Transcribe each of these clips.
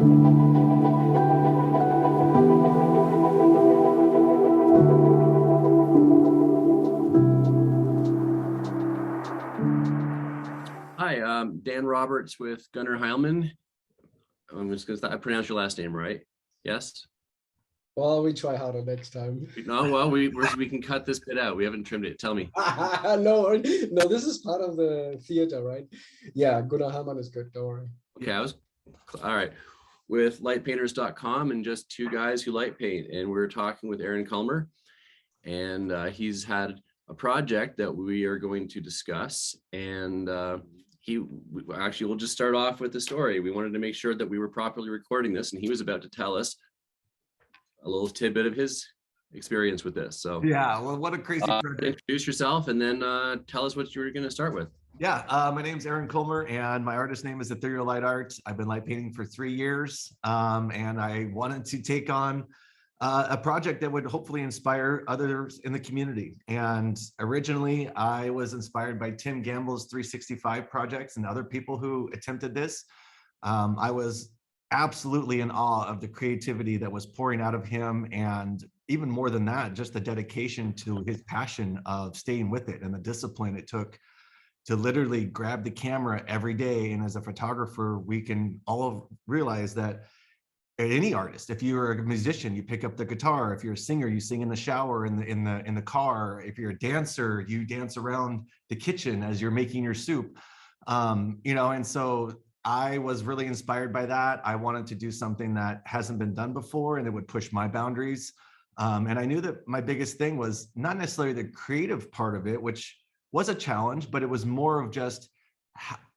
Hi, Dan Roberts with Gunnar Heilmann. I'm just gonna I pronounce your last name right. Yes? Well, we try harder next time. No, well, we can cut this bit out. We haven't trimmed it. Tell me. No, no, this is part of the theater, right? Yeah, Gunnar Heilmann is good. Don't worry. Okay, all right. With lightpainters.com and just two guys who light paint. And we're talking with Aaron Culmer. And he's had a project that we are going to discuss. And we'll just start off with the story. We wanted to make sure that we were properly recording this, and he was about to tell us a little tidbit of his experience with this. So yeah, well, what a crazy project. Introduce yourself and then tell us what you were going to start with. Yeah, my name's Aaron Culmer, and my artist name is Ethereal Light Art. I've been light painting for 3 years, and I wanted to take on a project that would hopefully inspire others in the community. And originally, I was inspired by Tim Gamble's 365 projects and other people who attempted this. I was absolutely in awe of the creativity that was pouring out of him, and even more than that, just the dedication to his passion of staying with it and the discipline it took to literally grab the camera every day. And as a photographer, we can all realize that any artist, if you're a musician, you pick up the guitar. If you're a singer, you sing in the shower, in the car. If you're a dancer, you dance around the kitchen as you're making your soup. And so I was really inspired by that. I wanted to do something that hasn't been done before, and it would push my boundaries. And I knew that my biggest thing was not necessarily the creative part of it, which was a challenge, but it was more of just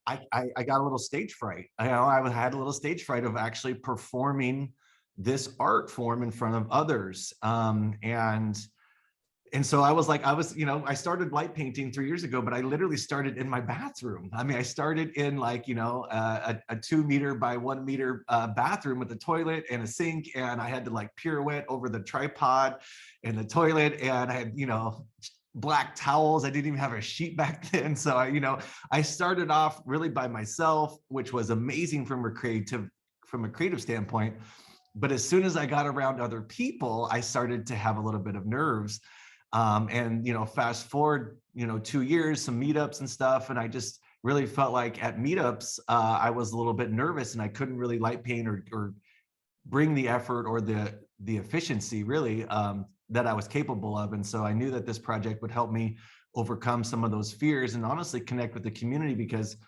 I got a little stage fright. I had a little stage fright of actually performing this art form in front of others. And so I started light painting 3 years ago, but I literally started in my bathroom. I mean, I started in a 2 meter by 1 meter bathroom with a toilet and a sink. And I had to pirouette over the tripod and the toilet. And I had, black towels. I didn't even have a sheet back then. So I started off really by myself, which was amazing from a creative standpoint. But as soon as I got around other people, I started to have a little bit of nerves. Fast forward, 2 years, some meetups and stuff. And I just really felt like at meetups, I was a little bit nervous and I couldn't really light paint or bring the effort or the efficiency really that I was capable of. And so I knew that this project would help me overcome some of those fears and honestly connect with the community, because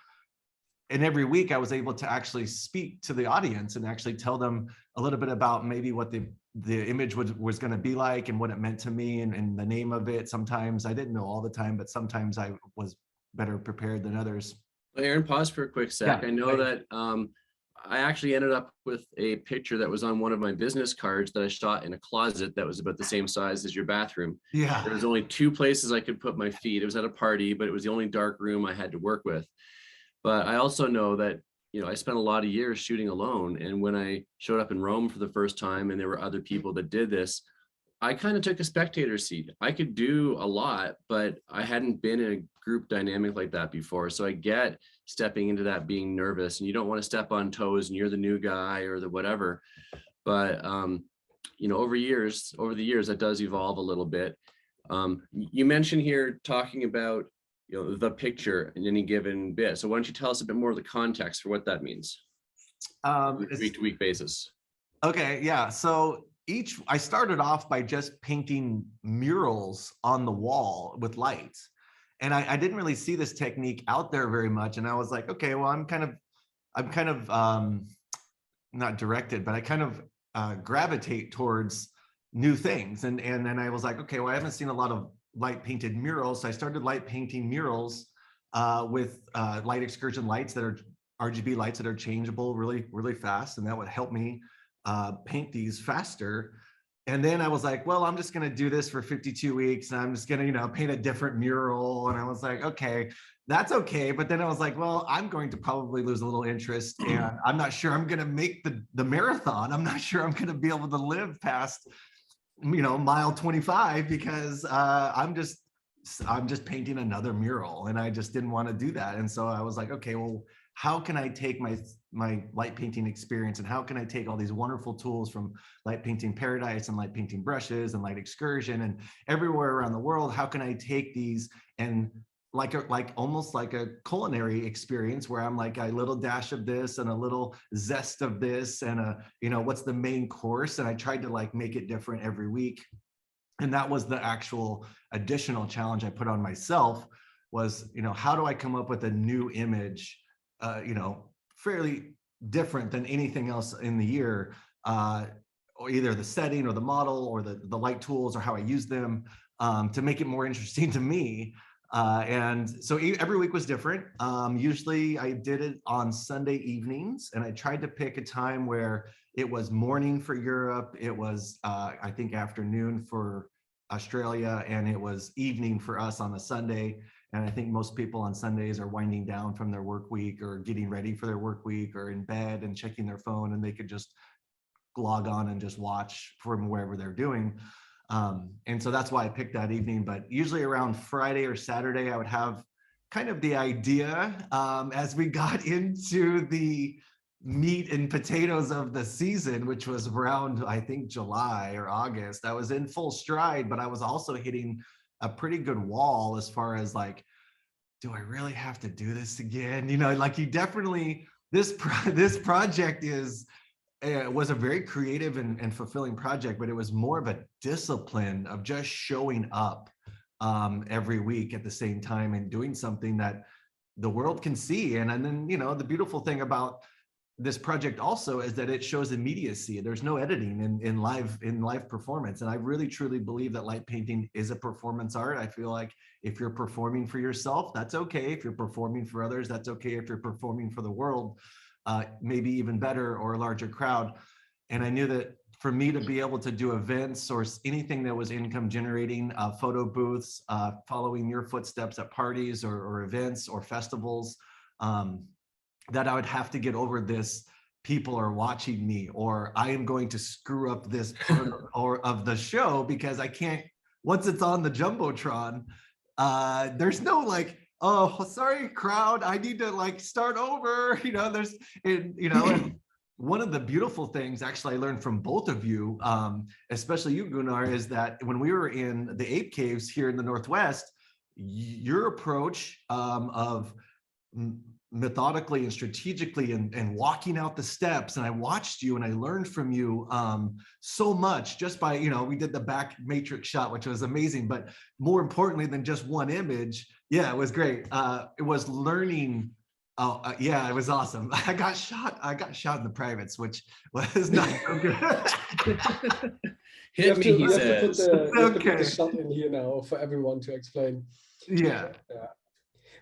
in every week I was able to actually speak to the audience and actually tell them a little bit about maybe what the image was going to be like and what it meant to me and the name of it. Sometimes I didn't know all the time, but sometimes I was better prepared than others. Aaron, pause for a quick sec. Yeah, I know that I actually ended up with a picture that was on one of my business cards that I shot in a closet that was about the same size as your bathroom. Yeah. There was only 2 places I could put my feet. It was at a party, but it was the only dark room I had to work with. But I also know that, I spent a lot of years shooting alone. And when I showed up in Rome for the first time and there were other people that did this, I kind of took a spectator seat. I could do a lot, but I hadn't been in a group dynamic like that before. So I get stepping into that being nervous, and you don't want to step on toes and you're the new guy or the whatever. But, over the years, that does evolve a little bit. You mentioned here talking about, the picture in any given bit. So why don't you tell us a bit more of the context for what that means? Week to week basis. Okay. Yeah. So I started off by just painting murals on the wall with lights. And I didn't really see this technique out there very much. And I was like, okay, well, I'm kind of not directed, but I kind of gravitate towards new things. And then I was like, okay, well, I haven't seen a lot of light painted murals. So I started light painting murals with light excursion lights that are RGB lights that are changeable really, really fast. And that would help me paint these faster. And then I was like, well, I'm just going to do this for 52 weeks. And I'm just going to, paint a different mural. And I was like, okay, that's okay. But then I was like, well, I'm going to probably lose a little interest. And I'm not sure I'm going to make the marathon. I'm not sure I'm going to be able to live past, mile 25 because I'm just painting another mural. And I just didn't want to do that. And so I was like, okay, well, how can I take my light painting experience and how can I take all these wonderful tools from Light Painting Paradise and light painting brushes and light excursion and everywhere around the world, how can I take these and almost like a culinary experience where I'm like a little dash of this and a little zest of this and what's the main course, and I tried to like make it different every week. And that was the actual additional challenge I put on myself was, how do I come up with a new image, fairly different than anything else in the year, or either the setting or the model or the light tools or how I use them, to make it more interesting to me. And so every week was different. Usually I did it on Sunday evenings, and I tried to pick a time where it was morning for Europe. It was, I think, afternoon for Australia, and it was evening for us on a Sunday. And I think most people on Sundays are winding down from their work week or getting ready for their work week or in bed and checking their phone, and they could just log on and just watch from wherever they're doing. And so that's why I picked that evening. But usually around Friday or Saturday, I would have kind of the idea, as we got into the meat and potatoes of the season, which was around, I think, July or August. I was in full stride, but I was also hitting a pretty good wall as far as like, do I really have to do this again? Like you definitely, this project was a very creative and fulfilling project, but it was more of a discipline of just showing up every week at the same time and doing something that the world can see. And then, the beautiful thing about this project also is that it shows immediacy. There's no editing in live performance. And I really truly believe that light painting is a performance art. I feel like if you're performing for yourself, that's okay. If you're performing for others, that's okay. If you're performing for the world, maybe even better, or a larger crowd. And I knew that for me to be able to do events or anything that was income generating, photo booths, following your footsteps at parties or events or festivals, that I would have to get over this, people are watching me, or I am going to screw up this part of the show because I can't, once it's on the Jumbotron, there's no like, oh, sorry, crowd, I need to like start over. And one of the beautiful things actually I learned from both of you, especially you, Gunnar, is that when we were in the ape caves here in the Northwest, your approach of methodically and strategically and walking out the steps, and I watched you and I learned from you so much just by, we did the back matrix shot, which was amazing, but more importantly than just one image, yeah, it was great. It was learning. Yeah, it was awesome. I got shot in the privates, which was not so good. Hit me, he says. You have to put the shot in here now for everyone to explain. Yeah.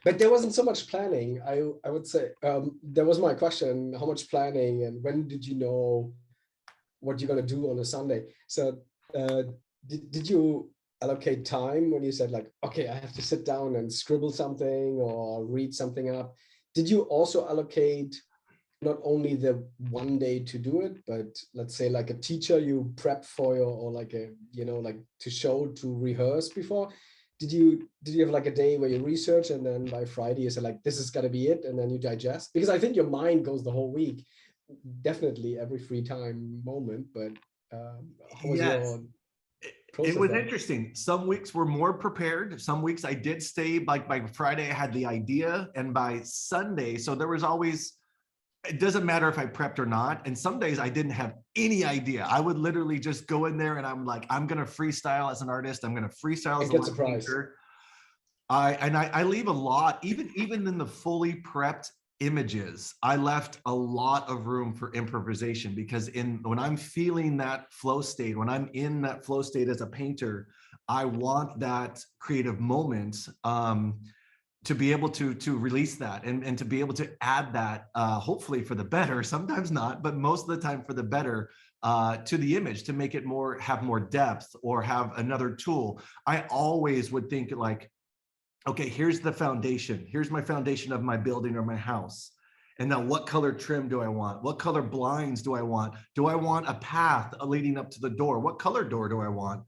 But there wasn't so much planning. I would say that was my question. How much planning, and when did you know what you're going to do on a Sunday? So did you allocate time when you said like, okay, I have to sit down and scribble something or read something up? Did you also allocate not only the one day to do it, but let's say like a teacher you prep for, or like a, like to show, to rehearse before? Did you have like a day where you research and then by Friday you said like, this is gonna be it, and then you digest? Because I think your mind goes the whole week, definitely every free time moment. But how was your process? It was interesting. Some weeks were more prepared. Some weeks I did stay, like by Friday I had the idea, and by Sunday, so there was always, it doesn't matter if I prepped or not. And some days I didn't have any idea. I would literally just go in there and I'm like, I'm going to freestyle as an artist. I'm going to freestyle as a light painter. I leave a lot, even in the fully prepped images, I left a lot of room for improvisation, because when I'm feeling that flow state, when I'm in that flow state as a painter, I want that creative moment, to be able to release that and to be able to add that, hopefully for the better, sometimes not, but most of the time for the better, to the image, to make it have more depth or have another tool. I always would think like, okay, here's the foundation. Here's my foundation of my building or my house. And now what color trim do I want? What color blinds do I want? Do I want a path leading up to the door? What color door do I want?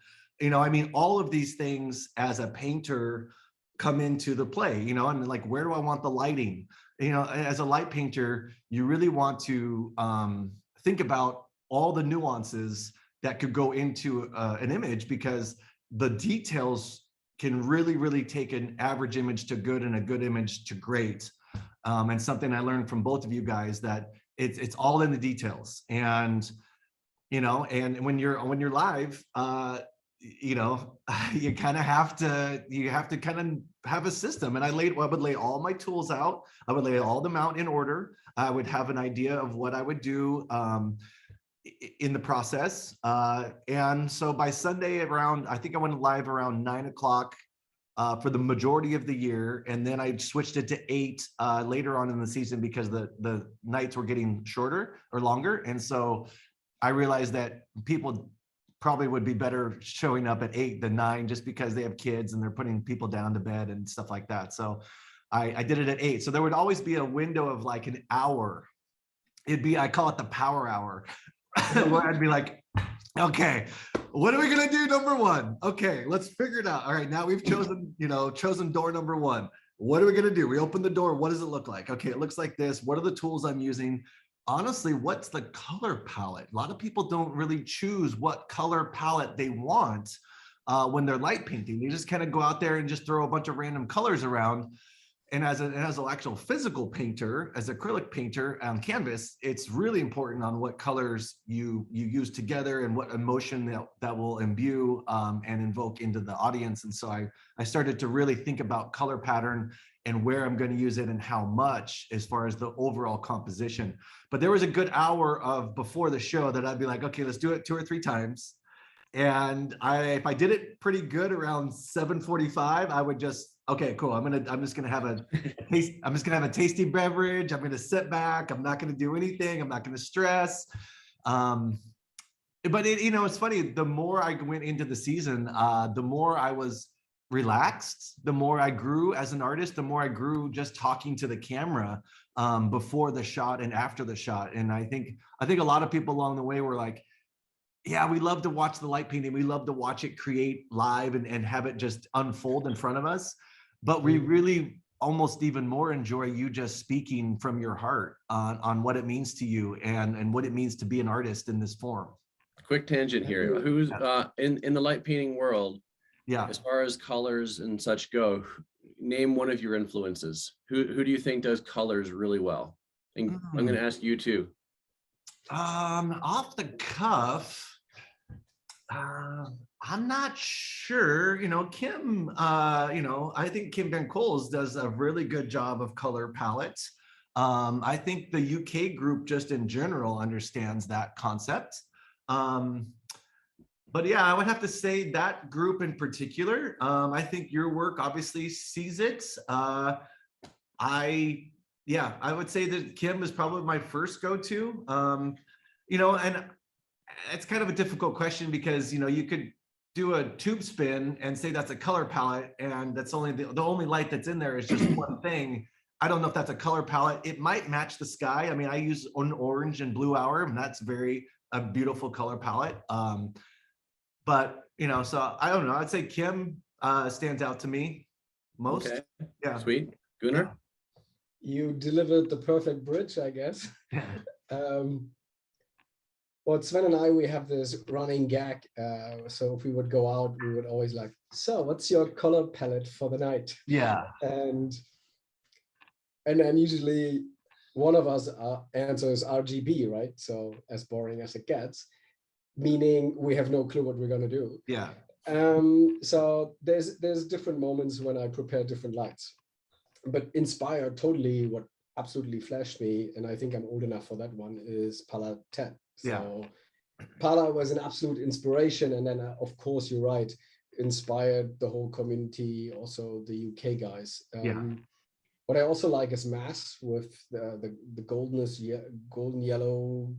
All of these things as a painter come into the play, and like, where do I want the lighting? you know, as a light painter, you really want to think about all the nuances that could go into an image, because the details can really, really take an average image to good and a good image to great. And something I learned from both of you guys, that it's all in the details. And, you know, and when you're live, you know, you kind of have to kind of have a system. And I would lay all my tools out. I would lay all them out in order. I would have an idea of what I would do in the process. And so by Sunday around, I think I went live around 9 o'clock for the majority of the year. And then I switched it to 8 later on in the season, because the nights were getting shorter or longer. And so I realized that people probably would be better showing up at 8 than 9, just because they have kids and they're putting people down to bed and stuff like that. So I did it at 8. So there would always be a window of like an hour. I call it the power hour, where I'd be like, okay, what are we gonna do? Number 1. Okay, let's figure it out. All right, now we've chosen door number 1. What are we gonna do? We open the door. What does it look like? Okay, it looks like this. What are the tools I'm using? Honestly, what's the color palette? A lot of people don't really choose what color palette they want when they're light painting. They just kind of go out there and just throw a bunch of random colors around. And as an actual physical painter, as an acrylic painter on canvas, it's really important on what colors you use together and what emotion that will imbue and invoke into the audience. And so I started to really think about color pattern and where I'm going to use it and how much, as far as the overall composition. But there was a good hour of before the show that I'd be like, okay, let's do it 2 or 3 times. And if I did it pretty good around 7:45, I would just, okay, cool. I'm just gonna have a taste. I'm just gonna have a tasty beverage. I'm gonna sit back. I'm not gonna do anything. I'm not gonna stress. But you know, it's funny. The more I went into the season, the more I was relaxed. The more I grew as an artist. The more I grew just talking to the camera before the shot and after the shot. And I think a lot of people along the way were like, yeah, we love to watch the light painting. We love to watch it create live and have it just unfold in front of us. But we really almost even more enjoy you just speaking from your heart on what it means to you and what it means to be an artist in this form. Quick tangent here. Who's in the light painting world, Yeah. as far as colors and such go, name one of your influences. Who do you think does colors really well? And I'm going to ask you too. Off the cuff, I'm not sure. You know, Kim, you know, I think Kim Van Coles does a really good job of color palettes. I think the UK group just in general understands that concept. But yeah, I would have to say that group in particular. I think your work obviously sees it. I would say that Kim is probably my first go-to. You know, and it's kind of a difficult question because, you know, you could do a tube spin and say that's a color palette, and that's only the only light that's in there is just one thing. I don't know if that's a color palette. It might match the sky. I mean, I use an orange and blue hour, and that's a beautiful color palette. But, you know, so I don't know. I'd say Kim stands out to me most. Okay. Yeah. Sweet. Gunnar? You delivered the perfect bridge, I guess. Well, Sven and I, we have this running gag. So if we would go out, we would always like, so what's your color palette for the night? Yeah. And then usually one of us answers RGB, right? So as boring as it gets, meaning we have no clue what we're going to do. Yeah. So there's different moments when I prepare different lights. But Inspire, totally what absolutely flashed me, and I think I'm old enough for that one, is Pala 10. So Pala was an absolute inspiration. And then, of course, you're right, inspired the whole community, also the UK guys. What I also like is Mass with the golden yellow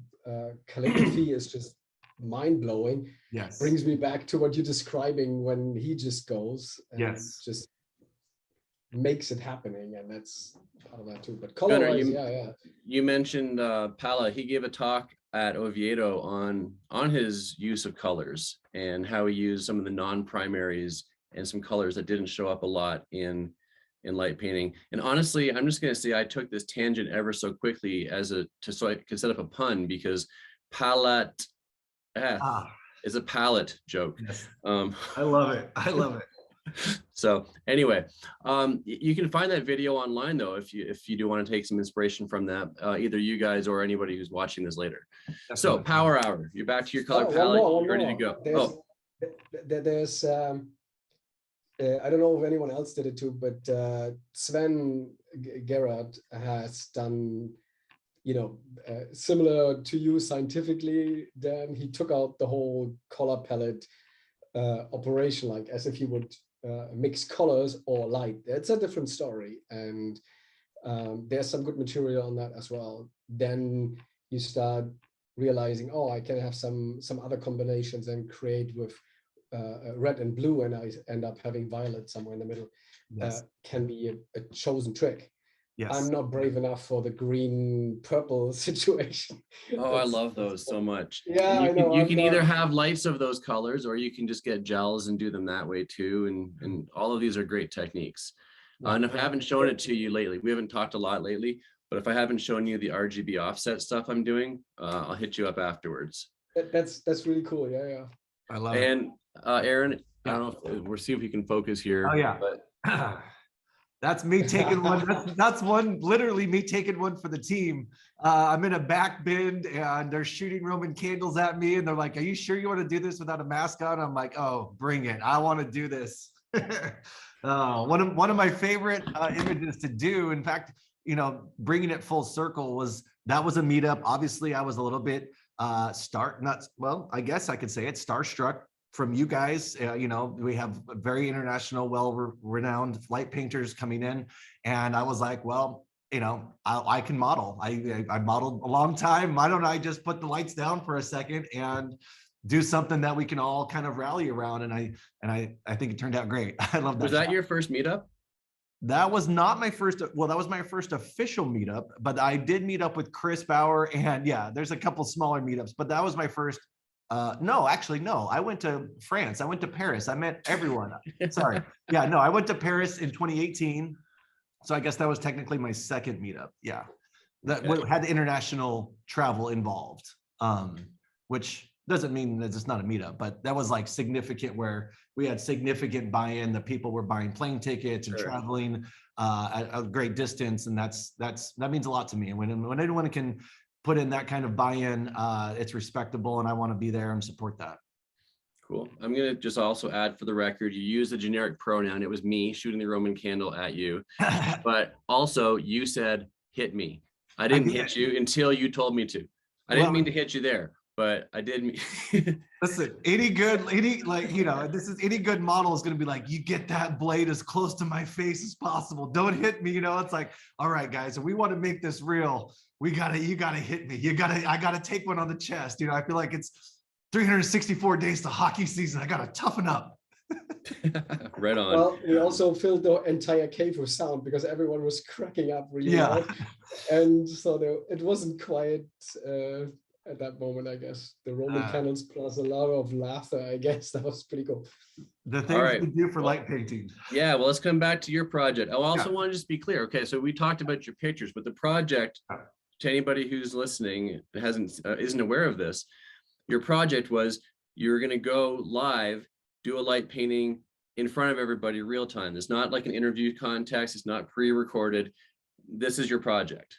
calligraphy is just mind-blowing. Yes. Brings me back to what you're describing when he just goes and just makes it happening, and that's part of that too. But color wise, you mentioned Pala. He gave a talk at Oviedo on his use of colors and how he used some of the non-primaries and some colors that didn't show up a lot in in light painting. And honestly, I'm just going to say I took this tangent ever so quickly so I could set up a pun, because palette is a palette joke. Yes. Um, I love it. I love it. So anyway, you can find that video online though, if you do want to take some inspiration from that, either you guys or anybody who's watching this later. Definitely. So Power Hour, you're back to your color Oh, palette, one you're ready more. to go. There's I don't know if anyone else did it too, but Sven Gerard has done, similar to you scientifically. Then he took out the whole color palette operation, like as if you would mix colors or light. It's a different story, and there's some good material on that as well. Then you start realizing, oh, I can have some other combinations and create with red and blue, and I end up having violet somewhere in the middle. Yes. Can be a chosen trick. Yes. I'm not brave enough for the green purple situation. Oh, I love those so much. Yeah, I know. You can either have lights of those colors, or you can just get gels and do them that way too. And all of these are great techniques. And if I haven't shown it to you lately, we haven't talked a lot lately, but if I haven't shown you the RGB offset stuff I'm doing, I'll hit you up afterwards. That's really cool. Yeah. I love it. And Aaron, I don't know if we'll see if we can focus here. Oh yeah. But that's me taking one. That's one, literally me taking one for the team. I'm in a back bend and they're shooting Roman candles at me. And they're like, are you sure you want to do this without a mask on? I'm like, oh, bring it. I want to do this. One of my favorite images to do, in fact, bringing it full circle, that was a meetup. Obviously I was a little bit I guess I could say it, starstruck from you guys. We have very international, well-renowned light painters coming in, and I was like, well, I can model. I modeled a long time. Why don't I just put the lights down for a second and do something that we can all kind of rally around? And I think it turned out great. I love that. Was that your first meetup? That was not my first. Well, that was my first official meetup, but I did meet up with Chris Bauer, and yeah, there's a couple smaller meetups, but that was my first. No, actually, no. I went to France. I went to Paris. I met everyone. Sorry. Yeah, no, I went to Paris in 2018. So I guess that was technically my second meetup. Yeah, that had international travel involved, which doesn't mean that it's not a meetup, but that was like significant, where we had significant buy-in. The people were buying plane tickets and traveling at a great distance, and that means a lot to me. And when anyone can put in that kind of buy-in, it's respectable, and I want to be there and support that. Cool. I'm going to just also add, for the record, you used a generic pronoun. It was me shooting the Roman candle at you, but also you said, hit me. I didn't hit you until you told me to. I didn't mean to hit you there, but I did mean. Listen, any good model is going to be like, you get that blade as close to my face as possible. Don't hit me. It's like, all right, guys, if we want to make this real, you gotta hit me. I gotta take one on the chest. I feel like it's 364 days to hockey season. I gotta toughen up. Right on. Well, we also filled the entire cave with sound because everyone was cracking up really loud. And so it wasn't quiet at that moment, I guess. The Roman candles plus a lot of laughter, I guess. That was pretty cool. The things to do for light painting. Yeah, well, let's come back to your project. I also want to just be clear. Okay, so we talked about your pictures, but the project, to anybody who's listening isn't aware of this, your project was you're going to go live, do a light painting in front of everybody real time. It's not like an interview context. It's not pre-recorded. This is your project.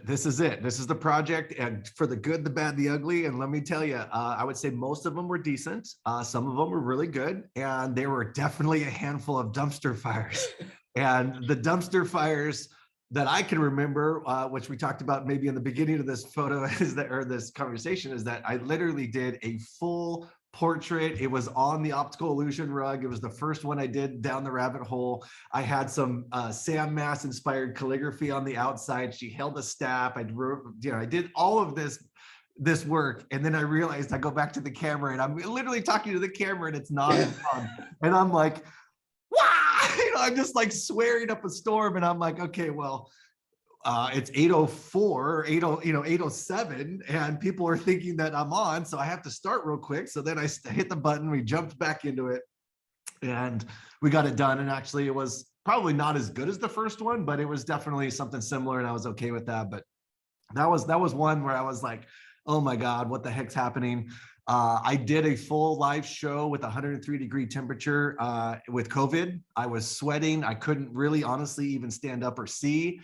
This is it. This is the project, and for the good, the bad, the ugly. And let me tell you, I would say most of them were decent. Some of them were really good, and there were definitely a handful of dumpster fires. And the dumpster fires that I can remember, which we talked about maybe in the beginning of this photo, this conversation, is that I literally did a full portrait. It was on the optical illusion rug. It was the first one I did down the rabbit hole. I had some Sam Mass inspired calligraphy on the outside. She held a staff. I did all of this work, and then I realized I go back to the camera, and I'm literally talking to the camera, and it's not on, and I'm like, wow! I'm just like swearing up a storm, and I'm like, okay, well, it's 8:04, 8:07, and people are thinking that I'm on, so I have to start real quick. So then I hit the button, we jumped back into it, and we got it done. And actually, it was probably not as good as the first one, but it was definitely something similar, and I was okay with that. But that was one where I was like, oh my God, what the heck's happening? I did a full live show with 103-degree temperature with COVID. I was sweating. I couldn't really honestly even stand up or see.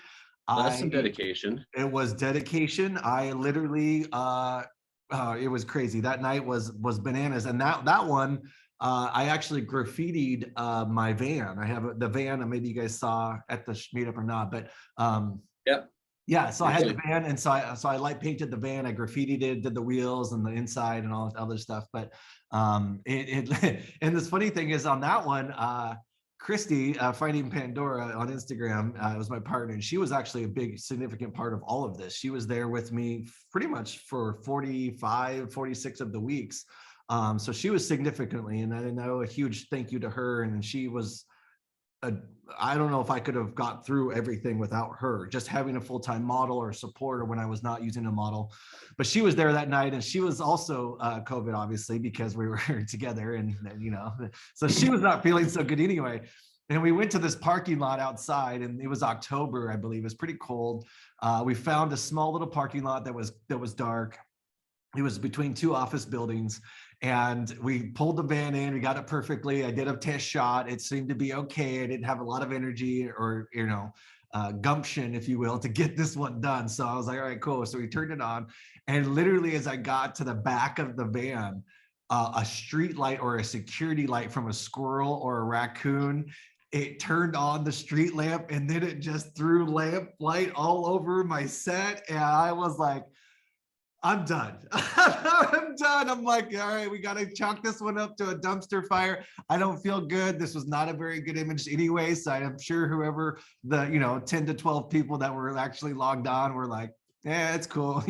That's some dedication. It was dedication. I literally, it was crazy. That night was bananas. And that one, I actually graffitied my van. I have the van, and maybe you guys saw at the meetup or not, but Yep. yeah, so I had the van, and so I light painted the van. I graffitied it, did the wheels and the inside and all other stuff. But and this funny thing is on that one, Christy, Finding Pandora on Instagram, was my partner, and she was actually a big significant part of all of this. She was there with me pretty much for 45, 46 of the weeks. So she was significantly, and I know a huge thank you to her. And she was I don't know if I could have got through everything without her, just having a full-time model or supporter when I was not using a model. But she was there that night, and she was also COVID, obviously, because we were together, and you know, so she was not feeling so good anyway. And we went to this parking lot outside, and it was October, I believe. It was pretty cold. We found a small little parking lot that was dark. It was between two office buildings, and we pulled the van in. We got it perfectly. I did a test shot. It seemed to be okay. I didn't have a lot of energy or, you know, gumption, if you will, to get this one done. So I was like, all right, cool. So we turned it on, and literally as I got to the back of the van, a street light or a security light from a squirrel or a raccoon, it turned on the street lamp, and then it just threw lamp light all over my set. And I was like, I'm done. I'm done. I'm like, all right, we got to chalk this one up to a dumpster fire. I don't feel good. This was not a very good image anyway. So I'm sure whoever the, 10 to 12 people that were actually logged on were like, yeah, it's cool.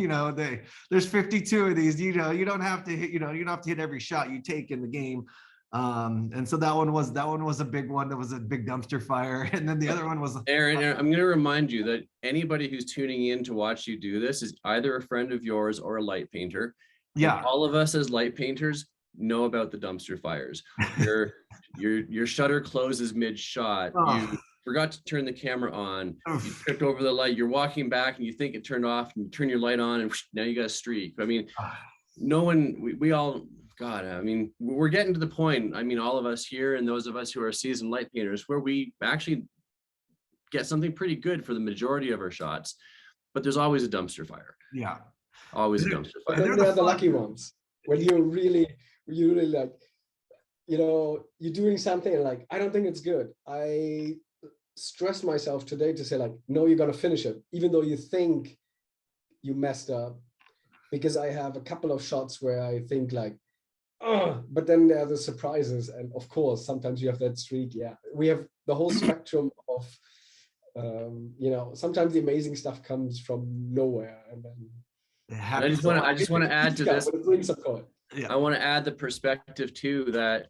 There's 52 of these, you don't have to hit, you don't have to hit every shot you take in the game. And so that one was a big one. That was a big dumpster fire. And then the other one was Aaron, I'm going to remind you that anybody who's tuning in to watch you do this is either a friend of yours or a light painter. Yeah. And all of us as light painters know about the dumpster fires. Your shutter closes mid-shot. You forgot to turn the camera on. You tripped over the light. You're walking back and you think it turned off, and you turn your light on, and now you got a streak. I mean, no one, we all, God, I mean, we're getting to the point, I mean, all of us here and those of us who are seasoned light painters, where we actually get something pretty good for the majority of our shots, but there's always a dumpster fire. Yeah. Always a dumpster fire. But they're the lucky ones. When you really like, you're doing something and like, I don't think it's good. I stressed myself today to say like, no, you're going to finish it, even though you think you messed up, because I have a couple of shots where I think like, but then there are the surprises, and of course sometimes you have that streak. Yeah, we have the whole spectrum of sometimes the amazing stuff comes from nowhere, and then I just want to add to this. Yeah. I want to add the perspective too that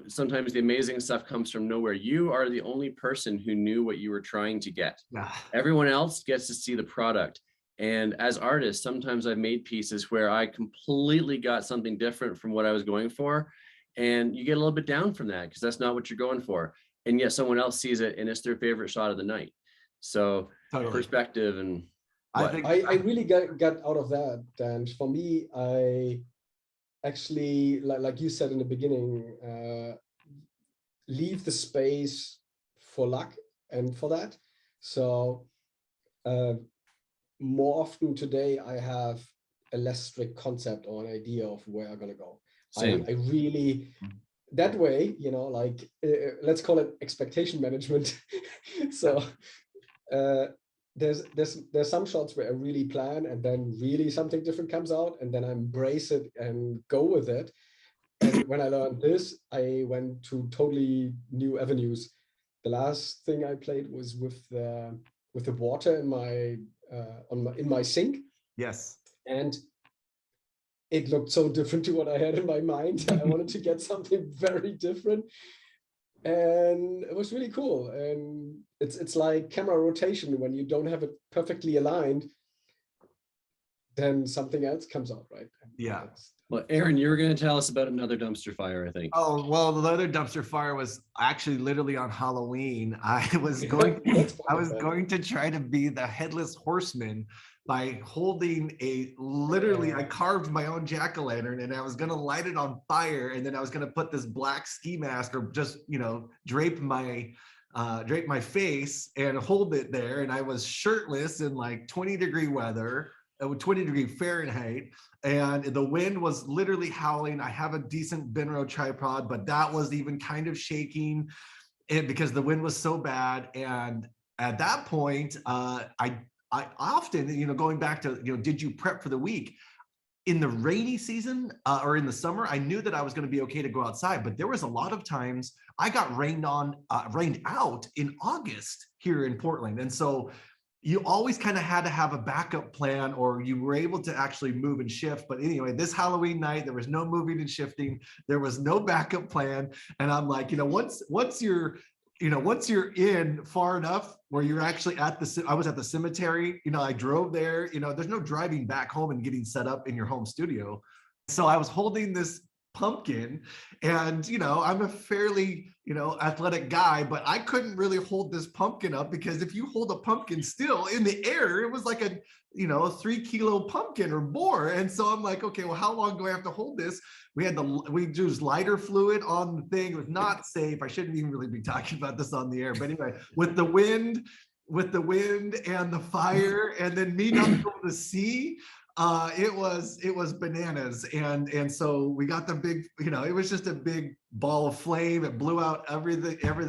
sometimes the amazing stuff comes from nowhere. You are the only person who knew what you were trying to get. Everyone else gets to see the product. And as artists, sometimes I've made pieces where I completely got something different from what I was going for. And you get a little bit down from that because that's not what you're going for. And yet someone else sees it and it's their favorite shot of the night. So totally. Perspective and I really got out of that. And for me, I actually, like you said in the beginning, leave the space for luck and for that. So more often today, I have a less strict concept or an idea of where I'm going to go. I really, that way, like, let's call it expectation management. So there's some shots where I really plan, and then really something different comes out, and then I embrace it and go with it. And when I learned this, I went to totally new avenues. The last thing I played was with the water in my sink. Yes. And it looked so different to what I had in my mind. I wanted to get something very different. And it was really cool. And it's like camera rotation. When you don't have it perfectly aligned, then something else comes out, right? Yeah. Well, Aaron, you were going to tell us about another dumpster fire, I think. Oh, well, the other dumpster fire was actually literally on Halloween. I was That's part of that. going to try to be the headless horseman by holding literally, I carved my own jack-o'-lantern and I was going to light it on fire. And then I was going to put this black ski mask or just, drape my face and hold it there. And I was shirtless in like 20-degree weather, 20-degree Fahrenheit. And the wind was literally howling. I have a decent Benro tripod, but that was even kind of shaking because the wind was so bad. And at that point, I often, going back to, did you prep for the week? In the rainy season or in the summer, I knew that I was going to be okay to go outside, but there was a lot of times I got rained out in August here in Portland. And so you always kind of had to have a backup plan, or you were able to actually move and shift. But anyway, this Halloween night, there was no moving and shifting. There was no backup plan. And I'm like, once you're in far enough where you're actually I was at the cemetery, I drove there, there's no driving back home and getting set up in your home studio. So I was holding this pumpkin and, I'm a fairly, athletic guy, but I couldn't really hold this pumpkin up because if you hold a pumpkin still in the air, it was like a 3-kilo pumpkin or more. And so I'm like, okay, well, how long do I have to hold this? We used lighter fluid on the thing. It was not safe. I shouldn't even really be talking about this on the air, but anyway, with the wind and the fire and then me not able to see, it was bananas. And so we got the big, it was just a big ball of flame. It blew out every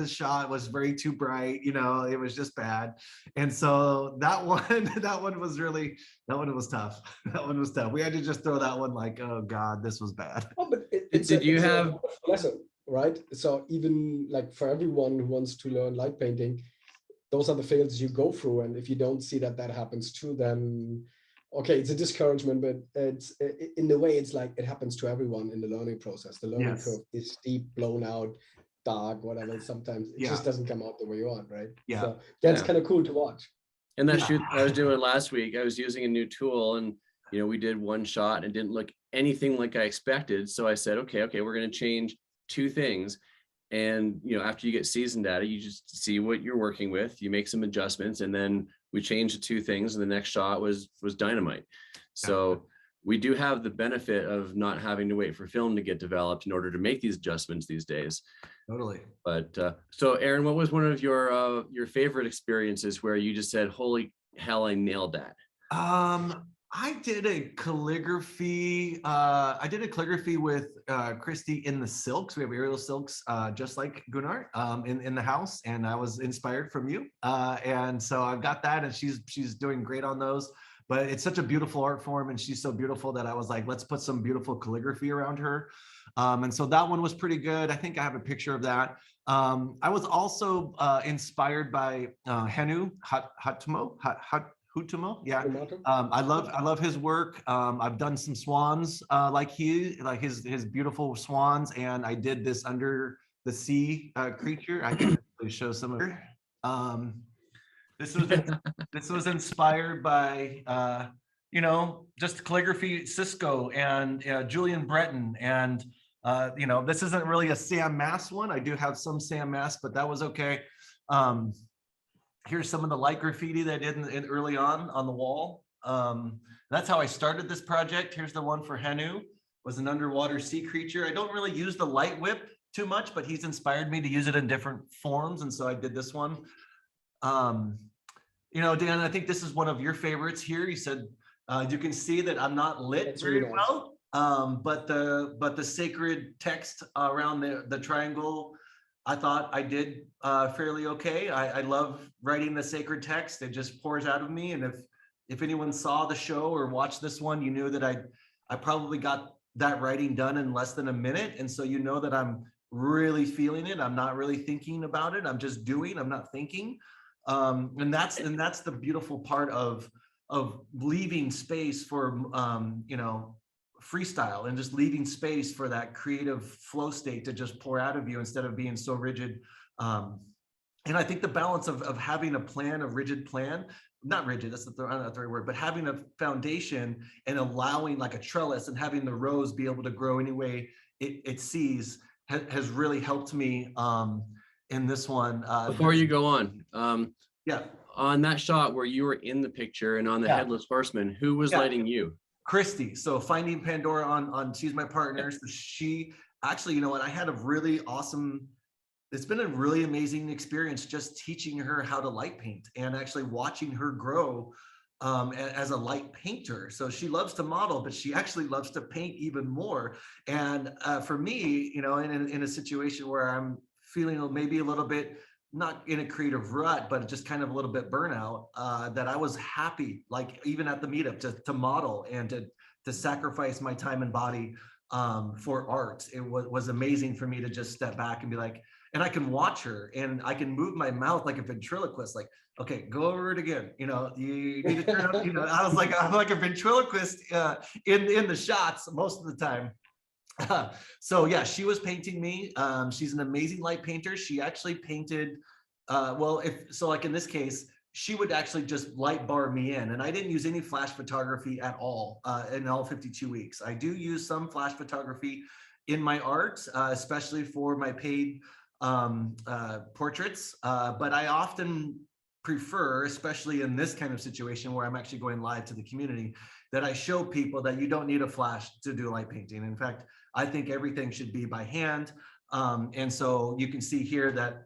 shot was very too bright, it was just bad. And so that one was tough. That one was tough. We had to just throw that one like, oh God, this was bad. Oh, but Did you have a lesson, right? So even like for everyone who wants to learn light painting, those are the fails you go through. And if you don't see that happens too, then okay, it's a discouragement, but it's in the way it's like it happens to everyone in the learning process. The learning curve is steep, blown out, dark, whatever. Sometimes it just doesn't come out the way you want, right? Yeah. So that's kind of cool to watch. And that shoot I was doing last week, I was using a new tool and, we did one shot and it didn't look anything like I expected. So I said, okay, we're going to change 2 things. And, after you get seasoned at it, you just see what you're working with, you make some adjustments, and then we changed the 2 things and the next shot was dynamite. So we do have the benefit of not having to wait for film to get developed in order to make these adjustments these days. Totally. But so Aaron, what was one of your favorite experiences where you just said, holy hell, I nailed that? I did a calligraphy. With Christy in the silks. We have aerial silks, just like Gunnar, in the house, and I was inspired from you. And so I've got that, and she's doing great on those. But it's such a beautiful art form, and she's so beautiful that I was like, let's put some beautiful calligraphy around her. And so that one was pretty good. I think I have a picture of that. I was also inspired by Henu Hutumo, yeah. I love his work. I've done some swans like his beautiful swans, and I did this under the sea creature. I can actually show some of it. This was inspired by just calligraphy, Cisco and Julian Breton, and this isn't really a Sam Mass one. I do have some Sam Mass, but that was okay. Here's some of the light graffiti that I did in early on the wall. That's how I started this project. Here's the one for Henu, was an underwater sea creature. I don't really use the light whip too much, but he's inspired me to use it in different forms. And so I did this one. Dan, I think this is one of your favorites here. You said, you can see that I'm not lit very well, but the sacred text around the triangle, I thought I did fairly okay. I love writing the sacred text. It just pours out of me. And if anyone saw the show or watched this one, you knew that I probably got that writing done in less than a minute. And so that I'm really feeling it. I'm not really thinking about it. I'm just doing, I'm not thinking. And that's the beautiful part of leaving space for freestyle and just leaving space for that creative flow state to just pour out of you instead of being so rigid. And I think the balance of having a rigid plan, not rigid, that's not the right word, but having a foundation and allowing like a trellis and having the rose be able to grow any way it sees has really helped me in this one. Before you go on, yeah, on that shot where you were in the picture and on the Yeah. headless horseman, who was Yeah. lighting you? Christy. So Finding Pandora on she's my partner. So she actually, you know what, I had a really awesome, it's been a really amazing experience just teaching her how to light paint and actually watching her grow as a light painter. So she loves to model, but she actually loves to paint even more. And for me, you know, in a situation where I'm feeling maybe a little bit, not in a creative rut, but just kind of a little bit burnout, that I was happy, like even at the meetup, to model and to sacrifice my time and body for art. It was amazing for me to just step back and be like, and I can watch her and I can move my mouth like a ventriloquist, like, okay, go over it again. You know, you need to turn up, you know, I'm like a ventriloquist in the shots most of the time. So yeah, she was painting me. She's an amazing light painter. She actually painted, like in this case, she would actually just light bar me in, and I didn't use any flash photography at all in all 52 weeks. I do use some flash photography in my art, especially for my paid portraits, but I often prefer, especially in this kind of situation where I'm actually going live to the community, that I show people that you don't need a flash to do light painting. In fact, I think everything should be by hand. And so you can see here that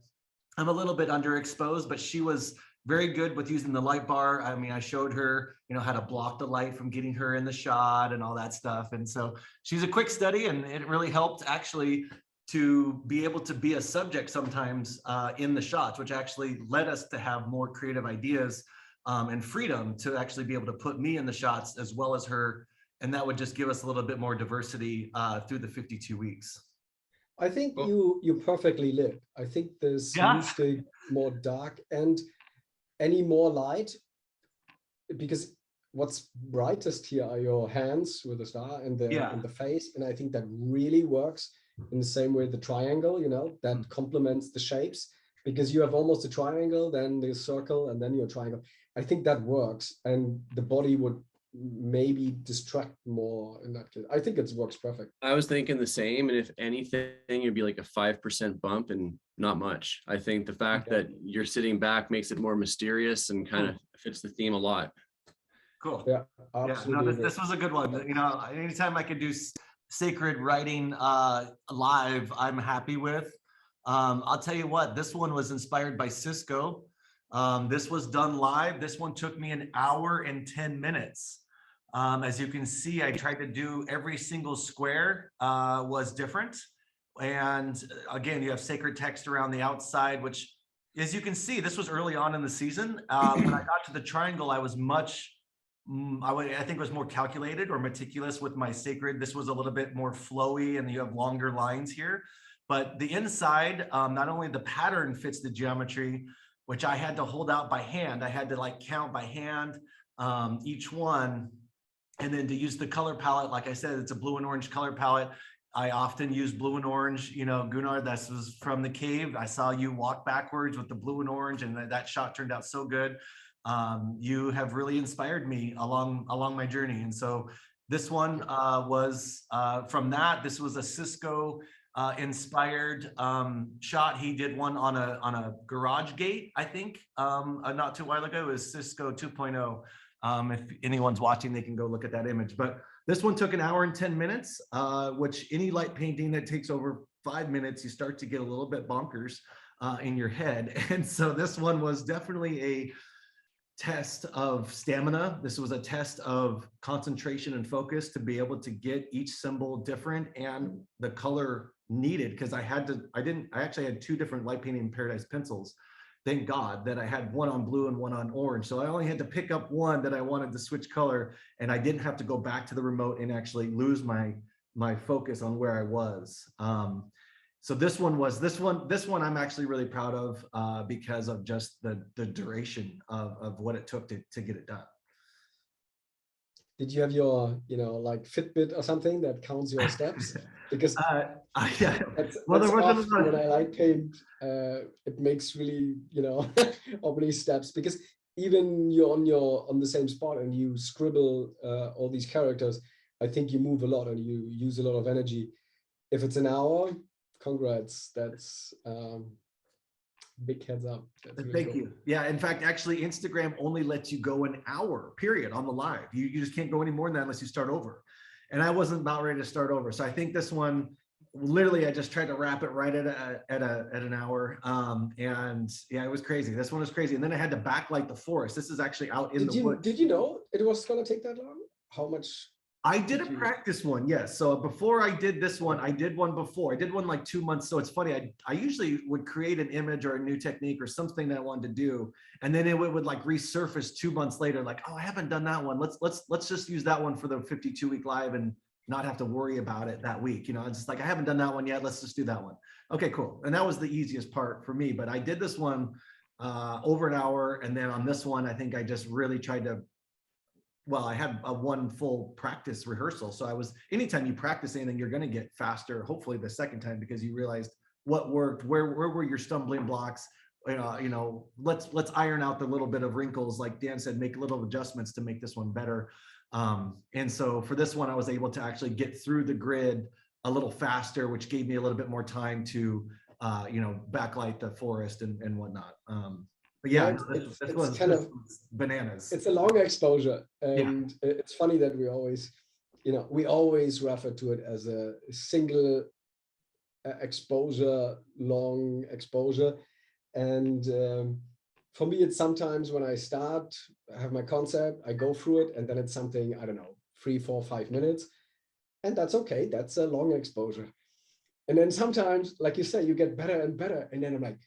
I'm a little bit underexposed, but she was very good with using the light bar. I mean, I showed her, you know, how to block the light from getting her in the shot and all that stuff. And so she's a quick study, and it really helped actually to be able to be a subject sometimes in the shots, which actually led us to have more creative ideas and freedom to actually be able to put me in the shots as well as her. And that would just give us a little bit more diversity through the 52 weeks. I think Cool. you perfectly lit. I think this Yeah. needs to more dark and any more light, because what's brightest here are your hands with the star and the face, and I think that really works in the same way the triangle, you know, that complements the shapes, because you have almost a triangle, then the circle, and then your triangle. I think that works, and the body would maybe distract more in that case. I think it works perfect. I was thinking the same, and if anything, it'd be like a 5% bump and not much. I think the fact that you're sitting back makes it more mysterious and kind of fits the theme a lot. Cool. Yeah, Yeah, absolutely. no, this was a good one. You know, anytime I could do sacred writing live, I'm happy with. I'll tell you what, this one was inspired by Cisco. This was done live. This one took me 1 hour and 10 minutes. As you can see, I tried to do every single square was different. And again, you have sacred text around the outside, which, as you can see, this was early on in the season. When I got to the triangle, I was I think it was more calculated or meticulous with my sacred. This was a little bit more flowy, and you have longer lines here. But the inside, not only the pattern fits the geometry, which I had to hold out by hand. I had to like count by hand each one. And then to use the color palette, like I said, it's a blue and orange color palette. I often use blue and orange. You know, Gunnar, this was from the cave. I saw you walk backwards with the blue and orange, and that shot turned out so good. You have really inspired me along my journey. And so this one was from that. This was a Cisco inspired shot. He did one on a garage gate, I think, not too while ago. It was Cisco 2.0. If anyone's watching, they can go look at that image. But this one took 1 hour and 10 minutes, which any light painting that takes over 5 minutes, you start to get a little bit bonkers in your head. And so this one was definitely a test of stamina. This was a test of concentration and focus to be able to get each symbol different and the color needed, because I actually had 2 different light painting Paradise pencils. Thank God that I had one on blue and one on orange. So I only had to pick up one that I wanted to switch color, and I didn't have to go back to the remote and actually lose my focus on where I was. So this one I'm actually really proud of because of just the duration of what it took to get it done. Did you have your, you know, like Fitbit or something that counts your steps? Because yeah. that's Well, there wasn't often when I light paint, it makes really, you know, how many steps, because even you're on the same spot and you scribble all these characters, I think you move a lot and you use a lot of energy. If it's an hour, congrats. That's big heads up. That's really Thank cool. you. Yeah, in fact, actually, Instagram only lets you go an hour, period, on the live. You just can't go any more than that unless you start over. And I wasn't about ready to start over. So I think this one, literally, I just tried to wrap it right at an hour. And yeah, it was crazy. This one was crazy. And then I had to backlight the forest. This is actually out in the woods. Did you know it was going to take that long? How much? I did a practice one, yes. So before I did this one, I did one before. I did one like 2 months. So it's funny. I usually would create an image or a new technique or something that I wanted to do, and then it would like resurface 2 months later, like, oh, I haven't done that one. Let's just use that one for the 52-week live and not have to worry about it that week. You know, it's just like, I haven't done that one yet. Let's just do that one. Okay, cool. And that was the easiest part for me. But I did this one over an hour, and then on this one, I think I just really tried to. Well, I had a one full practice rehearsal. So I was, anytime you practice anything, you're going to get faster, hopefully the second time, because you realized what worked, where were your stumbling blocks. You know, let's iron out the little bit of wrinkles. Like Dan said, make little adjustments to make this one better. And so for this one, I was able to actually get through the grid a little faster, which gave me a little bit more time to, you know, backlight the forest and whatnot. But yeah, it's was kind of bananas. It's a long exposure, and it's funny that we always, you know, we always refer to it as a single exposure, long exposure. And for me, it's sometimes when I start, I have my concept, I go through it, and then it's something, I don't know, 3, 4, 5 minutes, and that's okay. That's a long exposure. And then sometimes, like you say, you get better and better, and then I'm like,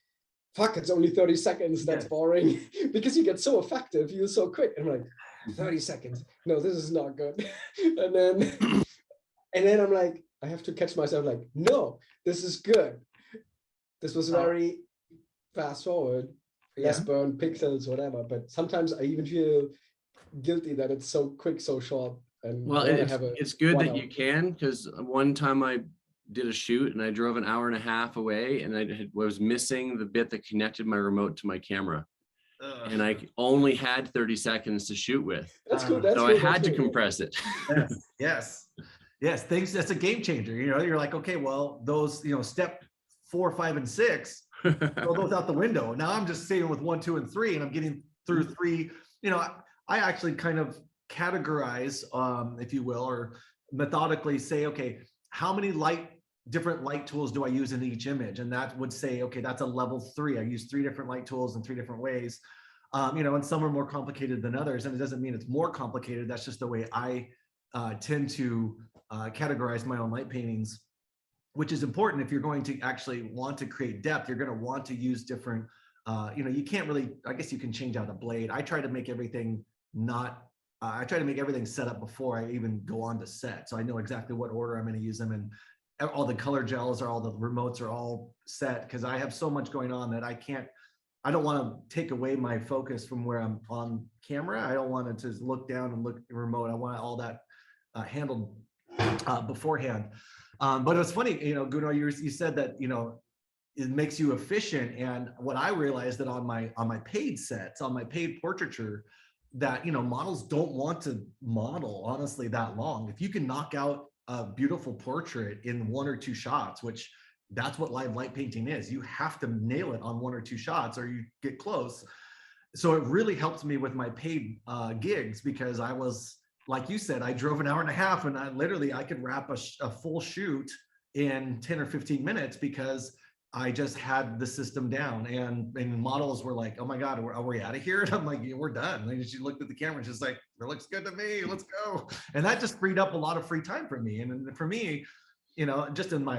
fuck, it's only 30 seconds. That's boring. Because you get so effective, you're so quick. And I'm like, 30 seconds. No, this is not good. and then I'm like, I have to catch myself like, no, this is good. This was very fast forward, less burn pixels, whatever. But sometimes I even feel guilty that it's so quick, so short. And well, it's good that you can, because one time I did a shoot and I drove an hour and a half away, and I was missing the bit that connected my remote to my camera. And I only had 30 seconds to shoot with. That's cool. So I had to compress it. Yes. Thanks. That's a game changer. You know, you're like, okay, well, those, you know, step 4, 5, and 6, throw those out the window. Now I'm just staying with 1, 2, and 3, and I'm getting through 3. You know, I actually kind of categorize, if you will, or methodically say, okay, how many different light tools do I use in each image? And that would say, okay, that's a level 3. I use 3 different light tools in 3 different ways. You know, and some are more complicated than others. And it doesn't mean it's more complicated. That's just the way I tend to categorize my own light paintings, which is important. If you're going to actually want to create depth, you're going to want to use different, you know, you can't really, I guess you can change out a blade. I try to make everything I try to make everything set up before I even go on to set. So I know exactly what order I'm going to use them in. All the color gels or all the remotes are all set, because I have so much going on that I don't want to take away my focus from where I'm on camera. I don't want it to look down and look at the remote. I want all that handled beforehand. But it was funny, you know, Gunnar, you said that, you know, it makes you efficient. And what I realized that on my paid sets, on my paid portraiture, that, you know, models don't want to model honestly that long. If you can knock out a beautiful portrait in 1 or 2 shots, which that's what live light painting is. You have to nail it on 1 or 2 shots or you get close. So it really helped me with my paid gigs, because I was, like you said, I drove an hour and a half, and I could wrap a full shoot in 10 or 15 minutes because I just had the system down. And models were like, oh my God, are we out of here? And I'm like, yeah, we're done. And she looked at the camera and she's like, it looks good to me, let's go. And that just freed up a lot of free time for me. And for me, you know, just in my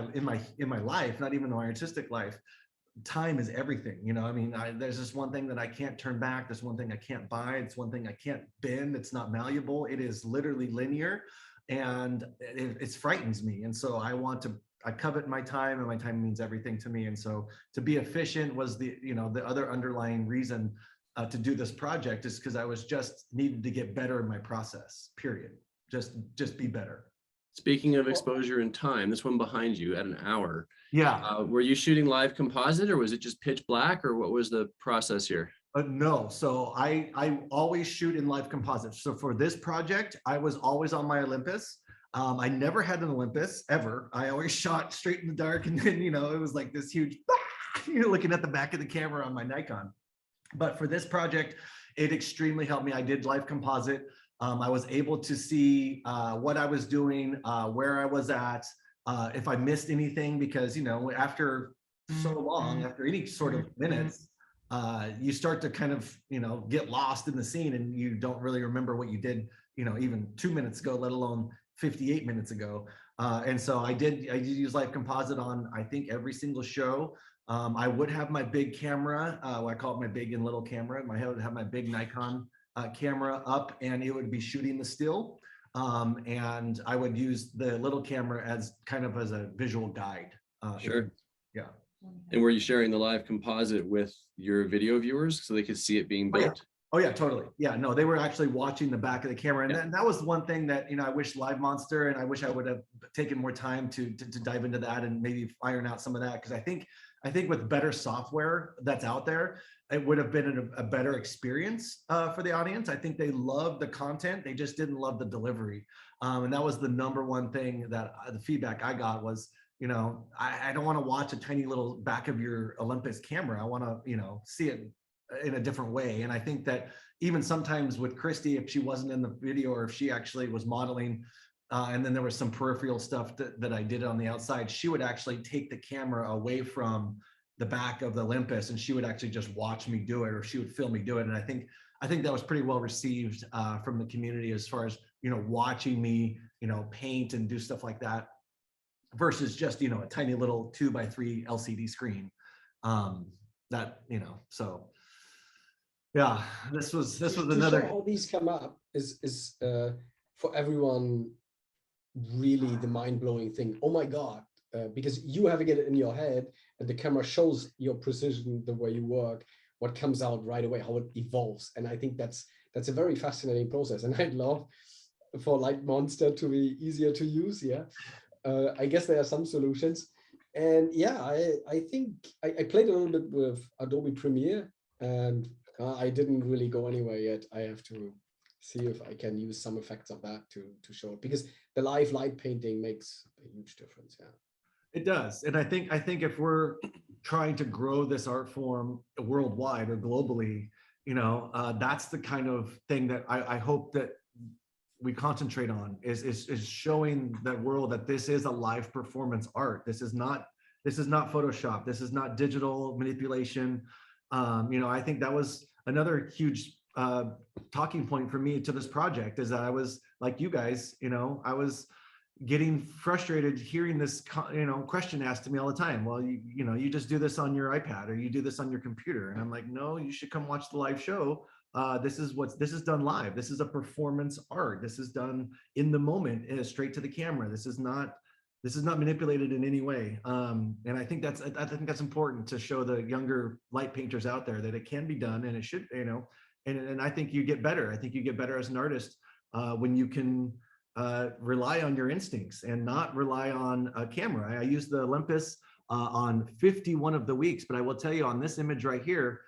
life, not even my artistic life, time is everything. You know, I mean, there's just one thing that I can't turn back. There's one thing I can't buy. It's one thing I can't bend. It's not malleable. It is literally linear, and it frightens me. And so I covet my time, and my time means everything to me. And so to be efficient was the other underlying reason to do this project, is because I was just needed to get better in my process, period. Just be better. Speaking of exposure and time, this one behind you at an hour. Yeah. Were you shooting live composite, or was it just pitch black, or what was the process here? No, so I always shoot in live composites. So for this project, I was always on my Olympus. I never had an Olympus ever. I always shot straight in the dark, and then it was like this huge, looking at the back of the camera on my Nikon. But for this project, it extremely helped me. I did live composite. I was able to see what I was doing, where I was at, if I missed anything, because after so long, after any sort of minutes, you start to kind of get lost in the scene, and you don't really remember what you did even 2 minutes ago, let alone 58 minutes ago. And so I did use live composite on, I think, every single show. I would have my big camera, I call it my big and little camera. I would have my big Nikon camera up, and it would be shooting the still. And I would use the little camera as kind of as a visual guide. Sure. Yeah. And were you sharing the live composite with your video viewers so they could see it being built? Oh yeah, totally. Yeah, no, they were actually watching the back of the camera, and that was one thing that I wish Live Monster, and I wish I would have taken more time to dive into that and maybe iron out some of that, because I think with better software that's out there, it would have been a better experience for the audience. I think they loved the content, they just didn't love the delivery, and that was the number one thing that the feedback I got was, I don't want to watch a tiny little back of your Olympus camera. I want to, see it in a different way. And I think that even sometimes with Christy, if she wasn't in the video, or if she actually was modeling, and then there was some peripheral stuff that I did on the outside, she would actually take the camera away from the back of the Olympus, and she would actually just watch me do it, or she would film me do it. And I think that was pretty well received from the community, as far as, watching me, paint and do stuff like that, versus just, a tiny little 2x3 LCD screen. So yeah, this was another. How these come up is for everyone really the mind-blowing thing. Oh my God, because you having it in your head, and the camera shows your precision, the way you work, what comes out right away, how it evolves. And I think that's a very fascinating process. And I'd love for Light Monster to be easier to use. Yeah, I guess there are some solutions. And yeah, I think I played a little bit with Adobe Premiere, and I didn't really go anywhere yet. I have to see if I can use some effects of that to show it, because the live light painting makes a huge difference. Yeah, it does. And I think if we're trying to grow this art form worldwide or globally, that's the kind of thing that I hope that we concentrate on, is showing the world that this is a live performance art. This is not Photoshop. This is not digital manipulation. I think that was another huge talking point for me to this project, is that I was like you guys, I was getting frustrated hearing this, question asked to me all the time. Well, you just do this on your iPad, or you do this on your computer. And I'm like, no, you should come watch the live show. This is done live. This is a performance art. This is done in the moment, straight to the camera. This is not manipulated in any way. And I think that's important to show the younger light painters out there that it can be done, and it should, and I think you get better. I think you get better as an artist when you can rely on your instincts and not rely on a camera. I used the Olympus on 51 of the weeks, but I will tell you, on this image right here,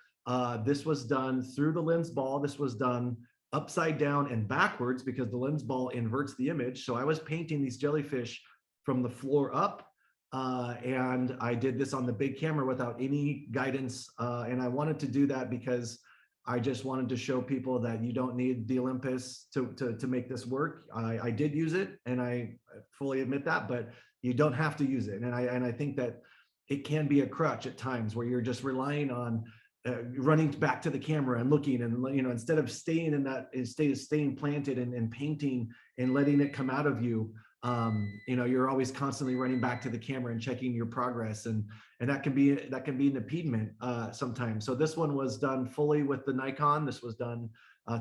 this was done through the lens ball. This was done upside down and backwards, because the lens ball inverts the image. So I was painting these jellyfish from the floor up, and I did this on the big camera without any guidance, and I wanted to do that because I just wanted to show people that you don't need the Olympus to make this work. I did use it, and I fully admit that, but you don't have to use it. And I think that it can be a crutch at times, where you're just relying on running back to the camera and looking, and instead of staying in that state of staying planted and painting and letting it come out of you. You're always constantly running back to the camera and checking your progress, and that can be an impediment sometimes. So this one was done fully with the Nikon. This was done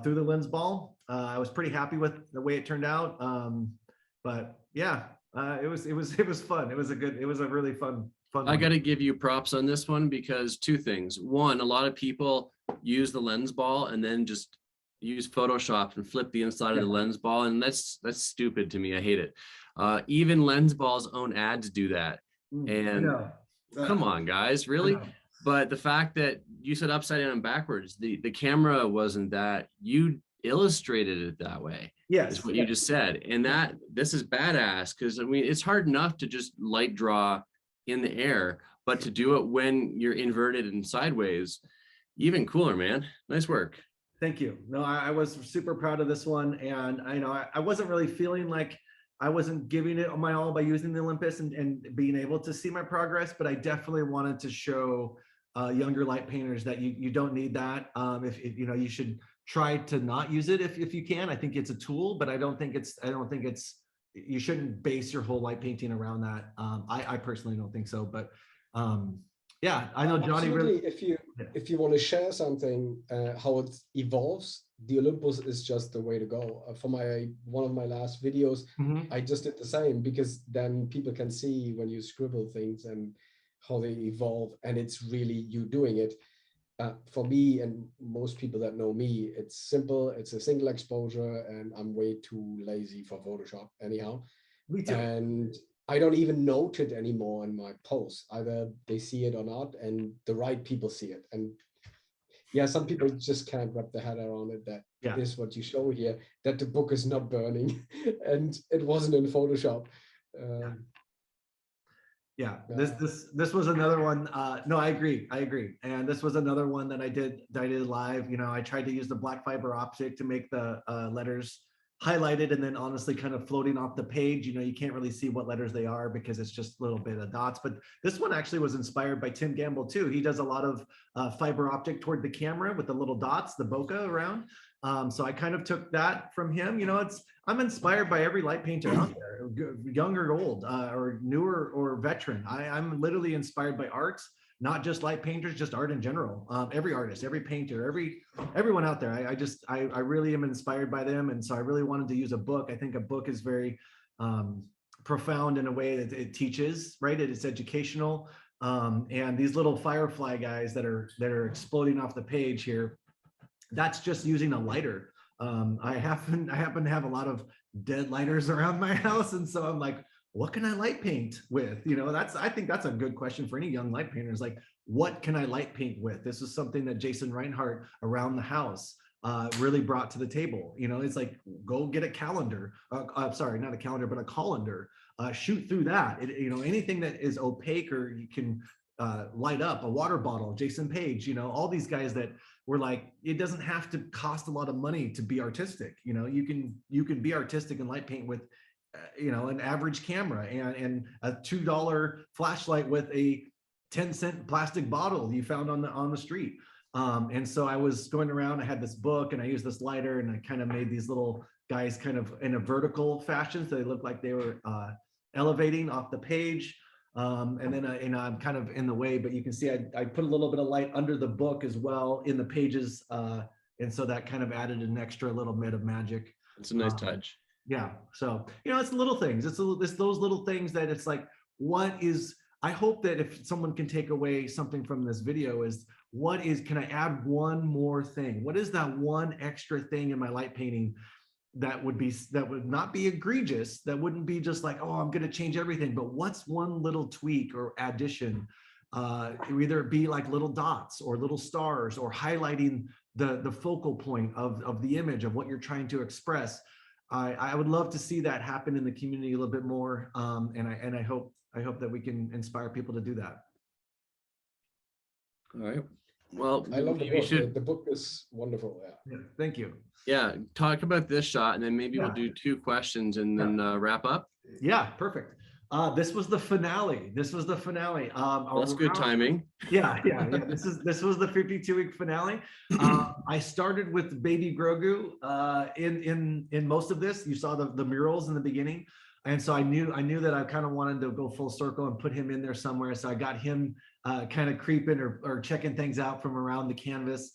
through the lens ball. I was pretty happy with the way it turned out. But yeah, it was fun. It was a really fun I got to give you props on this one, because two things. One, a lot of people use the lens ball and then just use Photoshop and flip the inside of the lens ball, and that's stupid to me. I hate it. Even lens ball's own ads do that. And come on, guys, really? But the fact that you said upside down and backwards, the camera wasn't that, you illustrated it that way. Yes. Is what you just said. And that this is badass, because I mean, it's hard enough to just light draw in the air, but to do it when you're inverted and sideways, even cooler, man. Nice work. Thank you. No, I was super proud of this one. And I know I wasn't really feeling like I wasn't giving it my all by using the Olympus and being able to see my progress, but I definitely wanted to show younger light painters that you don't need that. If you know, you should try to not use it if you can. I think it's a tool, but I don't think it's you shouldn't base your whole light painting around that. I personally don't think so, but yeah, I know Johnny Absolutely. really. If you want to share something, how it evolves, the Olympus is just the way to go. For one of my last videos, I just did the same, because then people can see when you scribble things and how they evolve, and it's really you doing it. For me and most people that know me, it's simple. It's a single exposure, and I'm way too lazy for Photoshop anyhow. Me too. And I don't even note it anymore in my posts. Either they see it or not, and the right people see it. And yeah, some people just can't wrap their head around it, that this what you show here, that the book is not burning and it wasn't in Photoshop. This was another one. No, I agree. And this was another one that I did live. You know, I tried to use the black fiber optic to make the letters highlighted and then honestly kind of floating off the page. You know, you can't really see what letters they are because it's just a little bit of dots. But this one actually was inspired by Tim Gamble too. He does a lot of fiber optic toward the camera with the little dots, the bokeh around. So I kind of took that from him. You know, I'm inspired by every light painter out there, young or old, or newer or veteran. I'm literally inspired by arts, not just light painters, just art in general. Every artist, every painter, everyone out there. I really am inspired by them. And so I really wanted to use a book. I think a book is very profound in a way that it teaches, right? It's educational. And these little firefly guys that are exploding off the page here, that's just using a lighter. I happen to have a lot of dead lighters around my house. And so I'm like, what can I light paint with? You know, I think that's a good question for any young light painters. Like, what can I light paint with? This is something that Jason Reinhardt around the house really brought to the table. You know, it's like, go get a calendar. Sorry, not a calendar, but a colander. Shoot through that. You know, anything that is opaque or you can light up, a water bottle, Jason Page, you know, all these guys that were like, it doesn't have to cost a lot of money to be artistic. You know, you can be artistic and light paint with you know, an average camera and a $2 flashlight with a 10-cent plastic bottle you found on the street. And so I was going around, I had this book and I used this lighter and I kind of made these little guys kind of in a vertical fashion. So they looked like they were elevating off the page. And then I'm kind of in the way, but you can see I put a little bit of light under the book as well in the pages. And so that kind of added an extra little bit of magic. It's a nice touch. Yeah. So, you know, it's little things. It's those little things that it's like, I hope that if someone can take away something from this video is can I add one more thing? What is that one extra thing in my light painting that would not be egregious, that wouldn't be just like, oh, I'm going to change everything, but what's one little tweak or addition? Either it be like little dots or little stars or highlighting the focal point of the image of what you're trying to express. I would love to see that happen in the community a little bit more, and I hope that we can inspire people to do that. All right. Well, I love the book. The book is wonderful. Yeah. Thank you. Yeah. Talk about this shot, and then maybe we'll do 2 questions and then wrap up. Yeah. Perfect. This was the finale. That's good timing. Yeah. This was the 52-week finale. I started with Baby Grogu in most of this. You saw the murals in the beginning, and so I knew that I kind of wanted to go full circle and put him in there somewhere. So I got him kind of creeping or checking things out from around the canvas,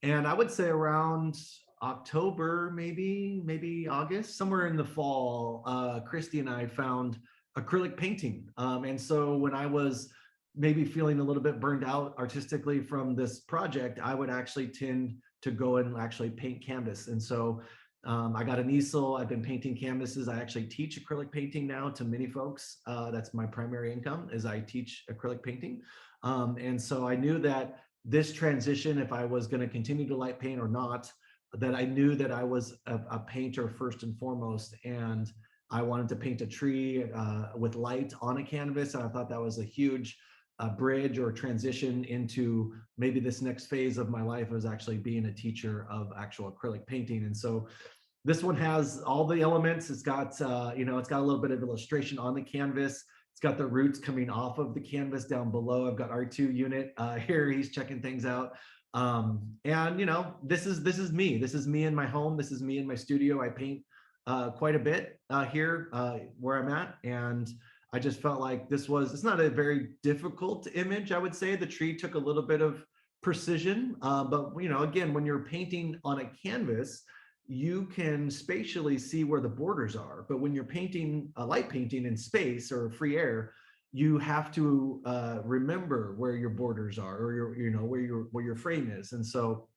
and I would say around October, maybe August, somewhere in the fall, Christy and I found acrylic painting. And so when I was maybe feeling a little bit burned out artistically from this project, I would actually tend to go and actually paint canvas. And so I got an easel. I've been painting canvases. I actually teach acrylic painting now to many folks. That's my primary income, is I teach acrylic painting. And so I knew that this transition, if I was going to continue to light paint or not, that I knew that I was a painter first and foremost. And I wanted to paint a tree with light on a canvas. And I thought that was a huge bridge or transition into maybe this next phase of my life, was actually being a teacher of actual acrylic painting. And so this one has all the elements. It's got, it's got a little bit of illustration on the canvas. It's got the roots coming off of the canvas down below. I've got R2 unit here. He's checking things out. And this is me. This is me in my home. This is me in my studio. I paint quite a bit here where I'm at. And I just felt like it's not a very difficult image, I would say. The tree took a little bit of precision, but again, when you're painting on a canvas, you can spatially see where the borders are. But when you're painting a light painting in space or free air, you have to remember where your borders are, or where your frame is. And so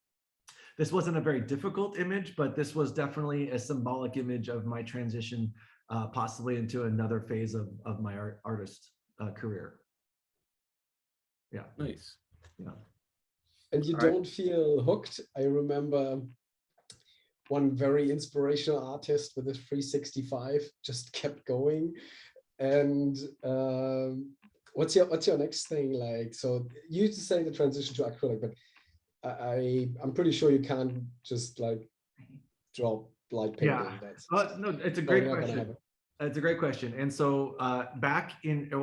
this wasn't a very difficult image, but this was definitely a symbolic image of my transition, possibly into another phase of my artist career. Yeah. Nice. Yeah. And you don't feel hooked? I remember one very inspirational artist with his 365 just kept going. And what's your next thing like? So you used to say the transition to acrylic, but I'm pretty sure you can't just like drop light painting. Yeah. That's No, it's a great question. It's a great question. And so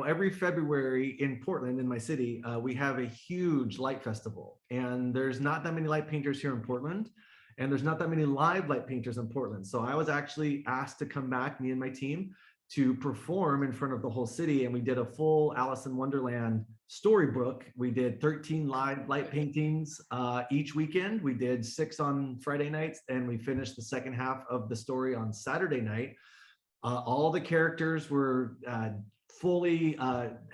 every February in Portland, in my city, we have a huge light festival. And there's not that many light painters here in Portland. And there's not that many live light painters in Portland. So I was actually asked to come back, me and my team, to perform in front of the whole city. And we did a full Alice in Wonderland storybook. We did 13 live light paintings each weekend. We did 6 on Friday nights, and we finished the second half of the story on Saturday night. All the characters were fully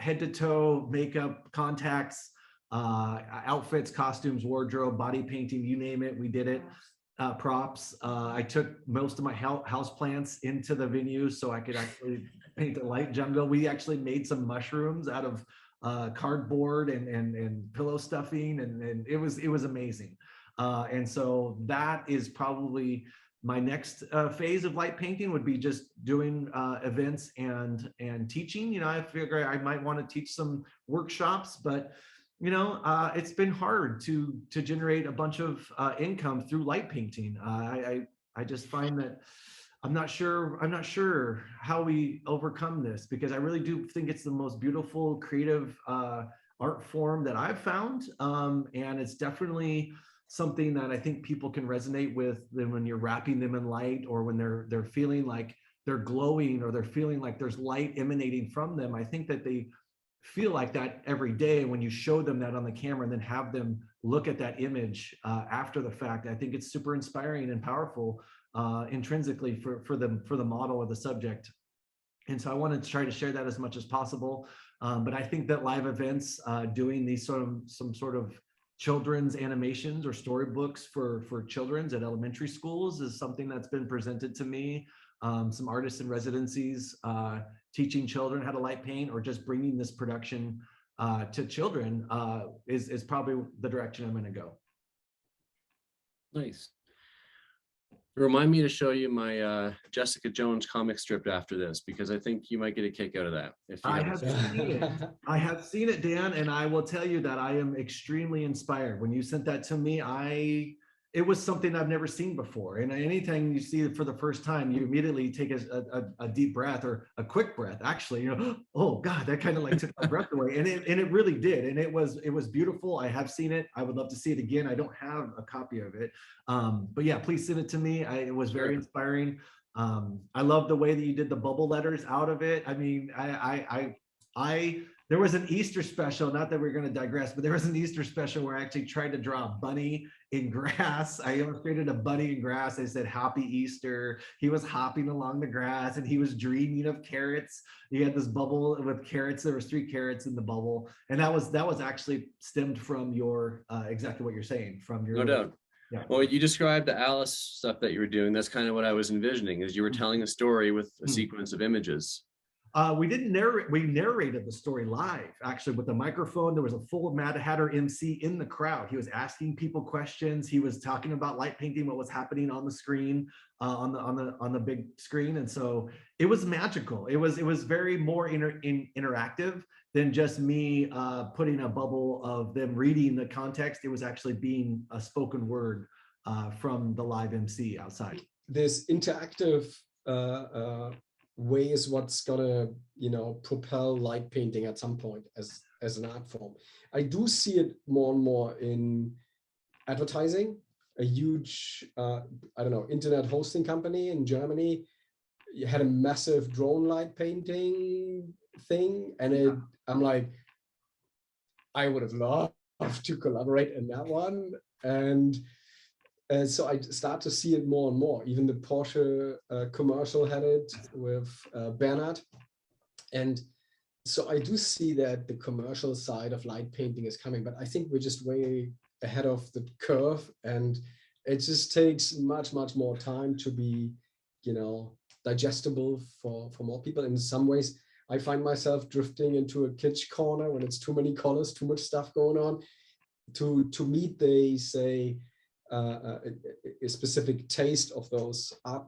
head to toe, makeup, contacts, outfits, costumes, wardrobe, body painting, you name it, we did it. Props. I took most of my house plants into the venue so I could actually paint a light jungle. We actually made some mushrooms out of cardboard and pillow stuffing, and it was amazing. And so that is probably my next phase of light painting, would be just doing events and teaching. I figure I might want to teach some workshops, but it's been hard to generate a bunch of income through light painting. I just find that I'm not sure how we overcome this, because I really do think it's the most beautiful, creative art form that I've found. And it's definitely something that I think people can resonate with them when you're wrapping them in light, or when they're feeling like they're glowing, or they're feeling like there's light emanating from them. I think that they feel like that every day. When you show them that on the camera and then have them look at that image after the fact, I think it's super inspiring and powerful intrinsically for the model or the subject. And so I wanted to try to share that as much as possible. But I think that live events, doing these some sort of children's animations or storybooks for children's at elementary schools, is something that's been presented to me. Some artists in residencies, teaching children how to light paint, or just bringing this production to children is probably the direction I'm going to go. Nice. Remind me to show you my Jessica Jones comic strip after this, because I think you might get a kick out of that. If you I have seen it, Dan, and I will tell you that I am extremely inspired. When you sent that to me, it was something I've never seen before. And anytime you see it for the first time, you immediately take a deep breath, or a quick breath, actually, oh God, that kind of like took my breath away. And it really did. And it was beautiful. I have seen it. I would love to see it again. I don't have a copy of it. But yeah, please send it to me. It was very inspiring. I love the way that you did the bubble letters out of it. I mean, there was an Easter special, not that we're going to digress, but there was an Easter special where I actually tried to draw a bunny in grass. I illustrated a bunny in grass. I said, "Happy Easter." He was hopping along the grass and he was dreaming of carrots. He had this bubble with carrots. There was 3 carrots in the bubble. And that was actually stemmed from your, exactly what you're saying, from your No doubt. Yeah. Well, you described the Alice stuff that you were doing. That's kind of what I was envisioning, is you were telling a story with a sequence of images. We didn't narrate, we narrated the story live, actually, with the microphone. There was a full Mad Hatter MC in the crowd. He was asking people questions. He was talking about light painting, what was happening on the screen, on the big screen. And so it was magical. It was very more interactive than just me putting a bubble of them reading the context. It was actually being a spoken word from the live MC outside. This interactive way is what's gonna, propel light painting at some point as an art form. I do see it more and more in advertising. A huge, internet hosting company in Germany had a massive drone light painting thing, and I'm like, I would have loved to collaborate in that one. And so I start to see it more and more. Even the Porsche commercial had it with Bernhard. And so I do see that the commercial side of light painting is coming, but I think we're just way ahead of the curve, and it just takes much, much more time to be, digestible for more people. In some ways, I find myself drifting into a kitsch corner when it's too many colors, too much stuff going on. To meet, they say, a specific taste of those art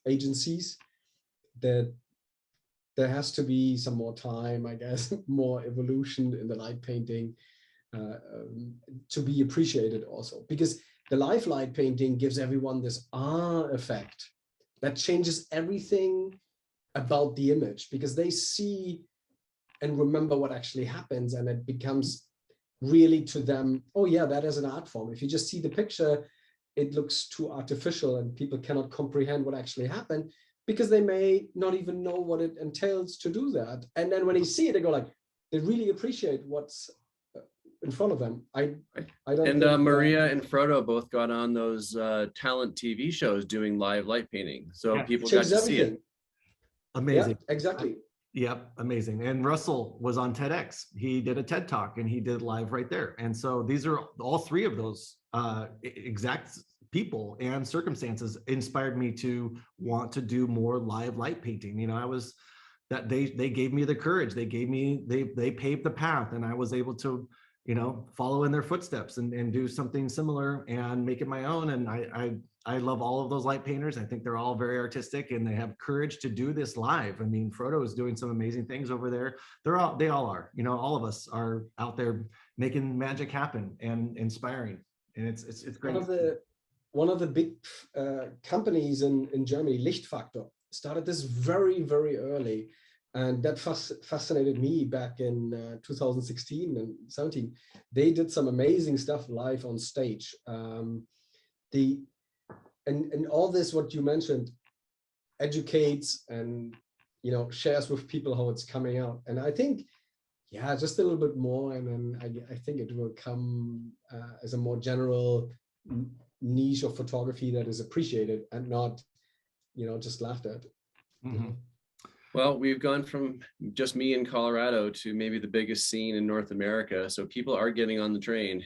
agencies, that there has to be some more time, I guess, more evolution in the light painting to be appreciated also, because the live light painting gives everyone this effect that changes everything about the image, because they see and remember what actually happens, and it becomes really to them, oh yeah, that is an art form. If you just see the picture, it looks too artificial and people cannot comprehend what actually happened, because they may not even know what it entails to do that. And then when they see it, they go like, they really appreciate what's in front of them. I don't And think Maria and Frodo both got on those talent TV shows doing live light painting. So people got to see it. Amazing. Yeah, exactly. Yep, amazing. And Russell was on TEDx. He did a TED Talk and he did live right there. And so these are all three of those exact people and circumstances inspired me to want to do more live light painting. I was that they gave me the courage. They paved the path, and I was able to, follow in their footsteps and do something similar and make it my own. And I love all of those light painters. I think they're all very artistic and they have courage to do this live. I mean, Frodo is doing some amazing things over there. They all are, all of us are out there making magic happen and inspiring. And it's great. One of the big companies in Germany, Lichtfaktor, started this very, very early. And that fascinated me back in 2016 and 17. They did some amazing stuff live on stage. And all this, what you mentioned, educates and shares with people how it's coming out. And I think, yeah, just a little bit more, and then I think it will come as a more general niche of photography that is appreciated and not, just laughed at. Mm-hmm. Well, we've gone from just me in Colorado to maybe the biggest scene in North America. So people are getting on the train.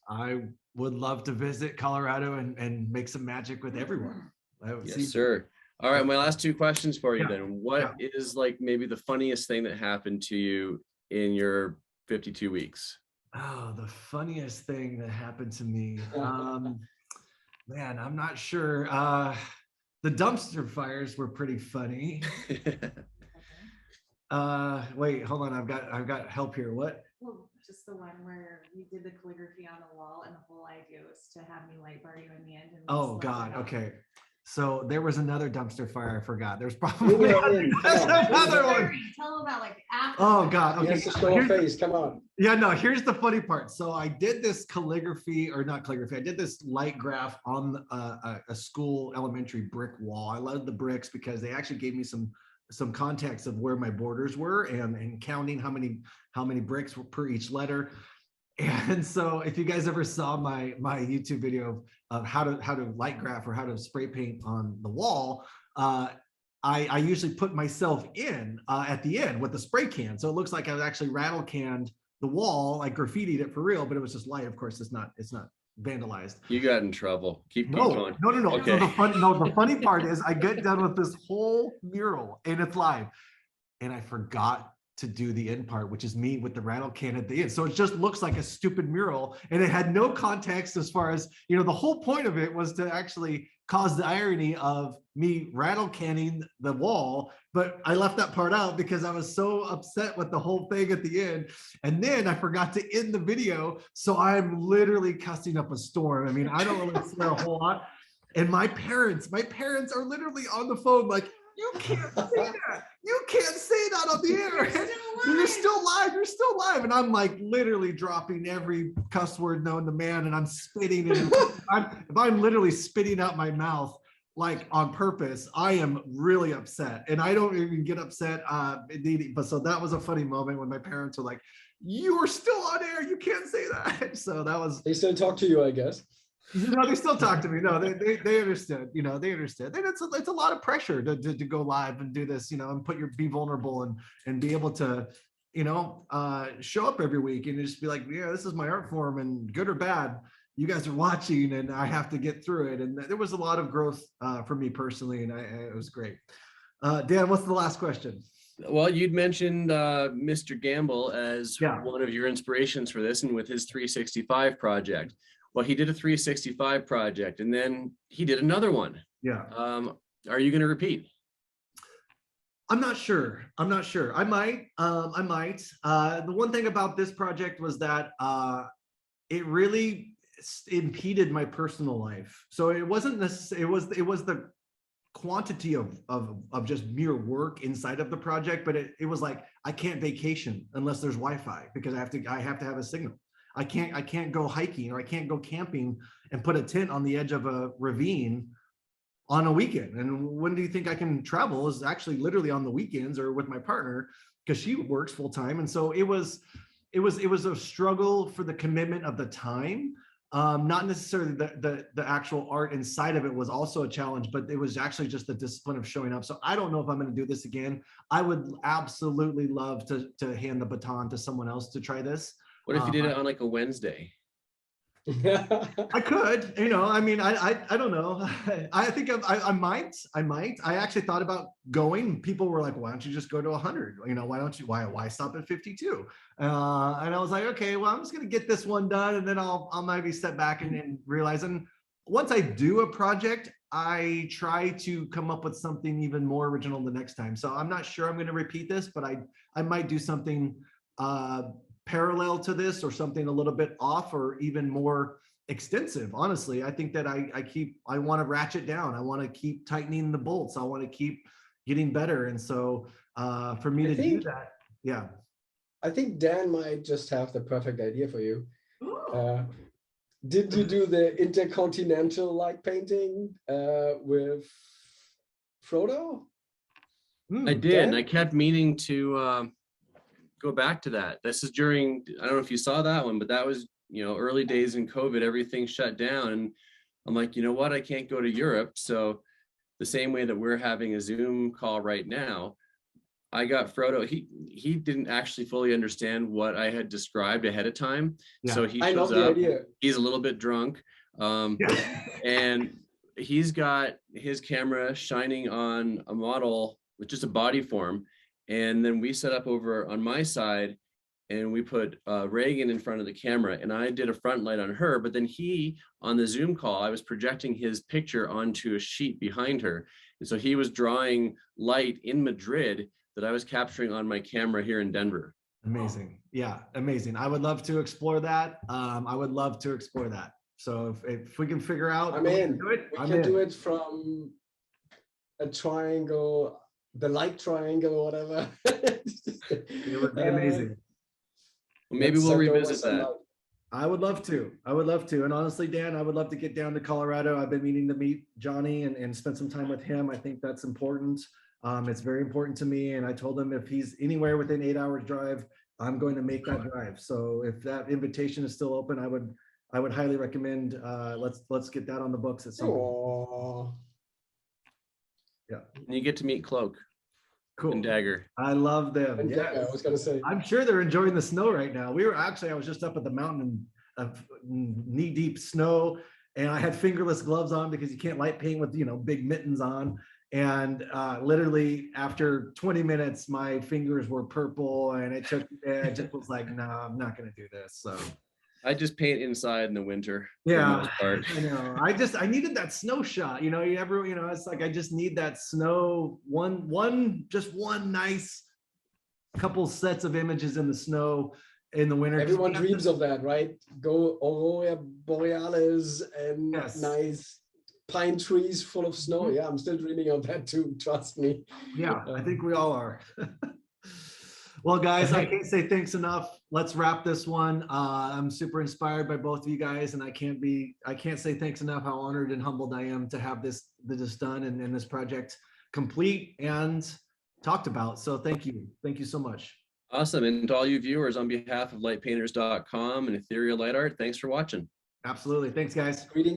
I would love to visit Colorado and make some magic with everyone. Yes, sir. All right, my last two questions for you then. What is like maybe the funniest thing that happened to you in your 52 weeks? Oh, the funniest thing that happened to me. Man, I'm not sure. The dumpster fires were pretty funny. Wait, hold on. I've got help here. What? Well, just the one where you did the calligraphy on the wall, and the whole idea was to have me light bar you in the end. And oh God. Okay. So there was another dumpster fire I forgot. There's probably another one. Tell about like after. Oh God. Okay. Yes, show face. Come on. Yeah, no, here's the funny part. So I did this calligraphy, or not calligraphy, I did this light graph on a school elementary brick wall. I loved the bricks because they actually gave me some context of where my borders were and counting how many bricks were per each letter. And so if you guys ever saw my YouTube video of how to light graph or how to spray paint on the wall, I usually put myself in at the end with the spray can. So it looks like I was actually rattle canned the wall, like graffitied it for real, but it was just light. Of course, it's not vandalized. You got in trouble. Keep No, going. no. Okay. So the funny part is I get done with this whole mural and it's live, and I forgot to do the end part, which is me with the rattle can at the end. So it just looks like a stupid mural, and it had no context as far as, the whole point of it was to actually cause the irony of me rattle canning the wall, but I left that part out because I was so upset with the whole thing at the end. And then I forgot to end the video. So I'm literally cussing up a storm. I mean, I don't really swear a whole lot. And my parents are literally on the phone like, you can't say that. You can't say that on the air. You're still live. You're still live. And I'm like literally dropping every cuss word known to man. And I'm spitting. And if I'm literally spitting out my mouth, like on purpose, I am really upset. And I don't even get upset. But so that was a funny moment when my parents were like, you are still on air. You can't say that. So that was. They still talk to you, I guess. No, they still talk to me. No, they understood. They understood. And it's a lot of pressure to go live and do this, and be vulnerable and be able to, show up every week and just be like, yeah, this is my art form, and good or bad, you guys are watching, and I have to get through it. And there was a lot of growth for me personally, and it was great. Dan, what's the last question? Well, you'd mentioned Mr. Gamble as one of your inspirations for this, and with his 365 project. Well, he did a 365 project, and then he did another one. Yeah. Are you going to repeat? I'm not sure. I might. The one thing about this project was that it really impeded my personal life. So it wasn't necessarily. It was the quantity of just mere work inside of the project, but it was like I can't vacation unless there's Wi-Fi because I have to have a signal. I can't go hiking or I can't go camping and put a tent on the edge of a ravine on a weekend. And when do you think I can travel is actually literally on the weekends or with my partner because she works full time. And so it was a struggle for the commitment of the time. Not necessarily the actual art inside of it was also a challenge, but it was actually just the discipline of showing up. So I don't know if I'm going to do this again. I would absolutely love to hand the baton to someone else to try this. What if you did it on like a Wednesday? I could, I mean, I don't know. I think I might. I actually thought about going. People were like, why don't you just go to 100? Why stop at 52? And I was like, okay, well, I'm just going to get this one done. And then I'll maybe step back and realize. And once I do a project, I try to come up with something even more original the next time. So I'm not sure I'm going to repeat this, but I might do something parallel to this or something a little bit off or even more extensive. Honestly, I think that I want to ratchet down. I want to keep tightening the bolts. I want to keep getting better. And so for me to do that, yeah. I think Dan might just have the perfect idea for you. Did you do the intercontinental light painting with Frodo? I did. Dan? And I kept meaning to go back to that. This is during, I don't know if you saw that one, but that was, early days in COVID, everything shut down. And I'm like, you know what? I can't go to Europe. So the same way that we're having a Zoom call right now, I got Frodo. He didn't actually fully understand what I had described ahead of time. Yeah. So he shows up. He's a little bit drunk. And he's got his camera shining on a model with just a body form. And then we set up over on my side and we put Reagan in front of the camera and I did a front light on her, but then he, on the Zoom call, I was projecting his picture onto a sheet behind her. And so he was drawing light in Madrid that I was capturing on my camera here in Denver. Amazing. Yeah, amazing. I would love to explore that. So if we can figure out, we can do it from a triangle, the light triangle or whatever. It would be amazing. Well, maybe we'll revisit that. I would love to. And honestly, Dan, I would love to get down to Colorado. I've been meaning to meet Johnny and spend some time with him. I think that's important. It's very important to me. And I told him if he's anywhere within 8 hours drive, I'm going to make that drive. So if that invitation is still open, I would highly recommend let's get that on the books at some point. Aww. Yeah. And you get to meet Cloak. Cool. and Dagger. I love them. And yeah, Yes. I was gonna say. I'm sure they're enjoying the snow right now. I was just up at the mountain of knee deep snow, and I had fingerless gloves on because you can't light paint with, big mittens on. And literally after 20 minutes, my fingers were purple, and it just was like, no, I'm not going to do this. So I just paint inside in the winter. for the yeah, most part. I know. I needed that snow shot. It's like I just need that snow. Just one nice couple sets of images in the snow in the winter. Everyone dreams of that, right? Go Aurora Borealis and Yes. nice pine trees full of snow. Mhm. Yeah, I'm still dreaming of that too. Trust me. Yeah, I think we all are. Well, guys, I can't say thanks enough. Let's wrap this one. I'm super inspired by both of you guys, and I can't say thanks enough how honored and humbled I am to have this done and this project complete and talked about. So thank you. Thank you so much. Awesome. And to all you viewers, on behalf of lightpainters.com and Ethereal Light Art, thanks for watching. Absolutely. Thanks, guys. Greetings.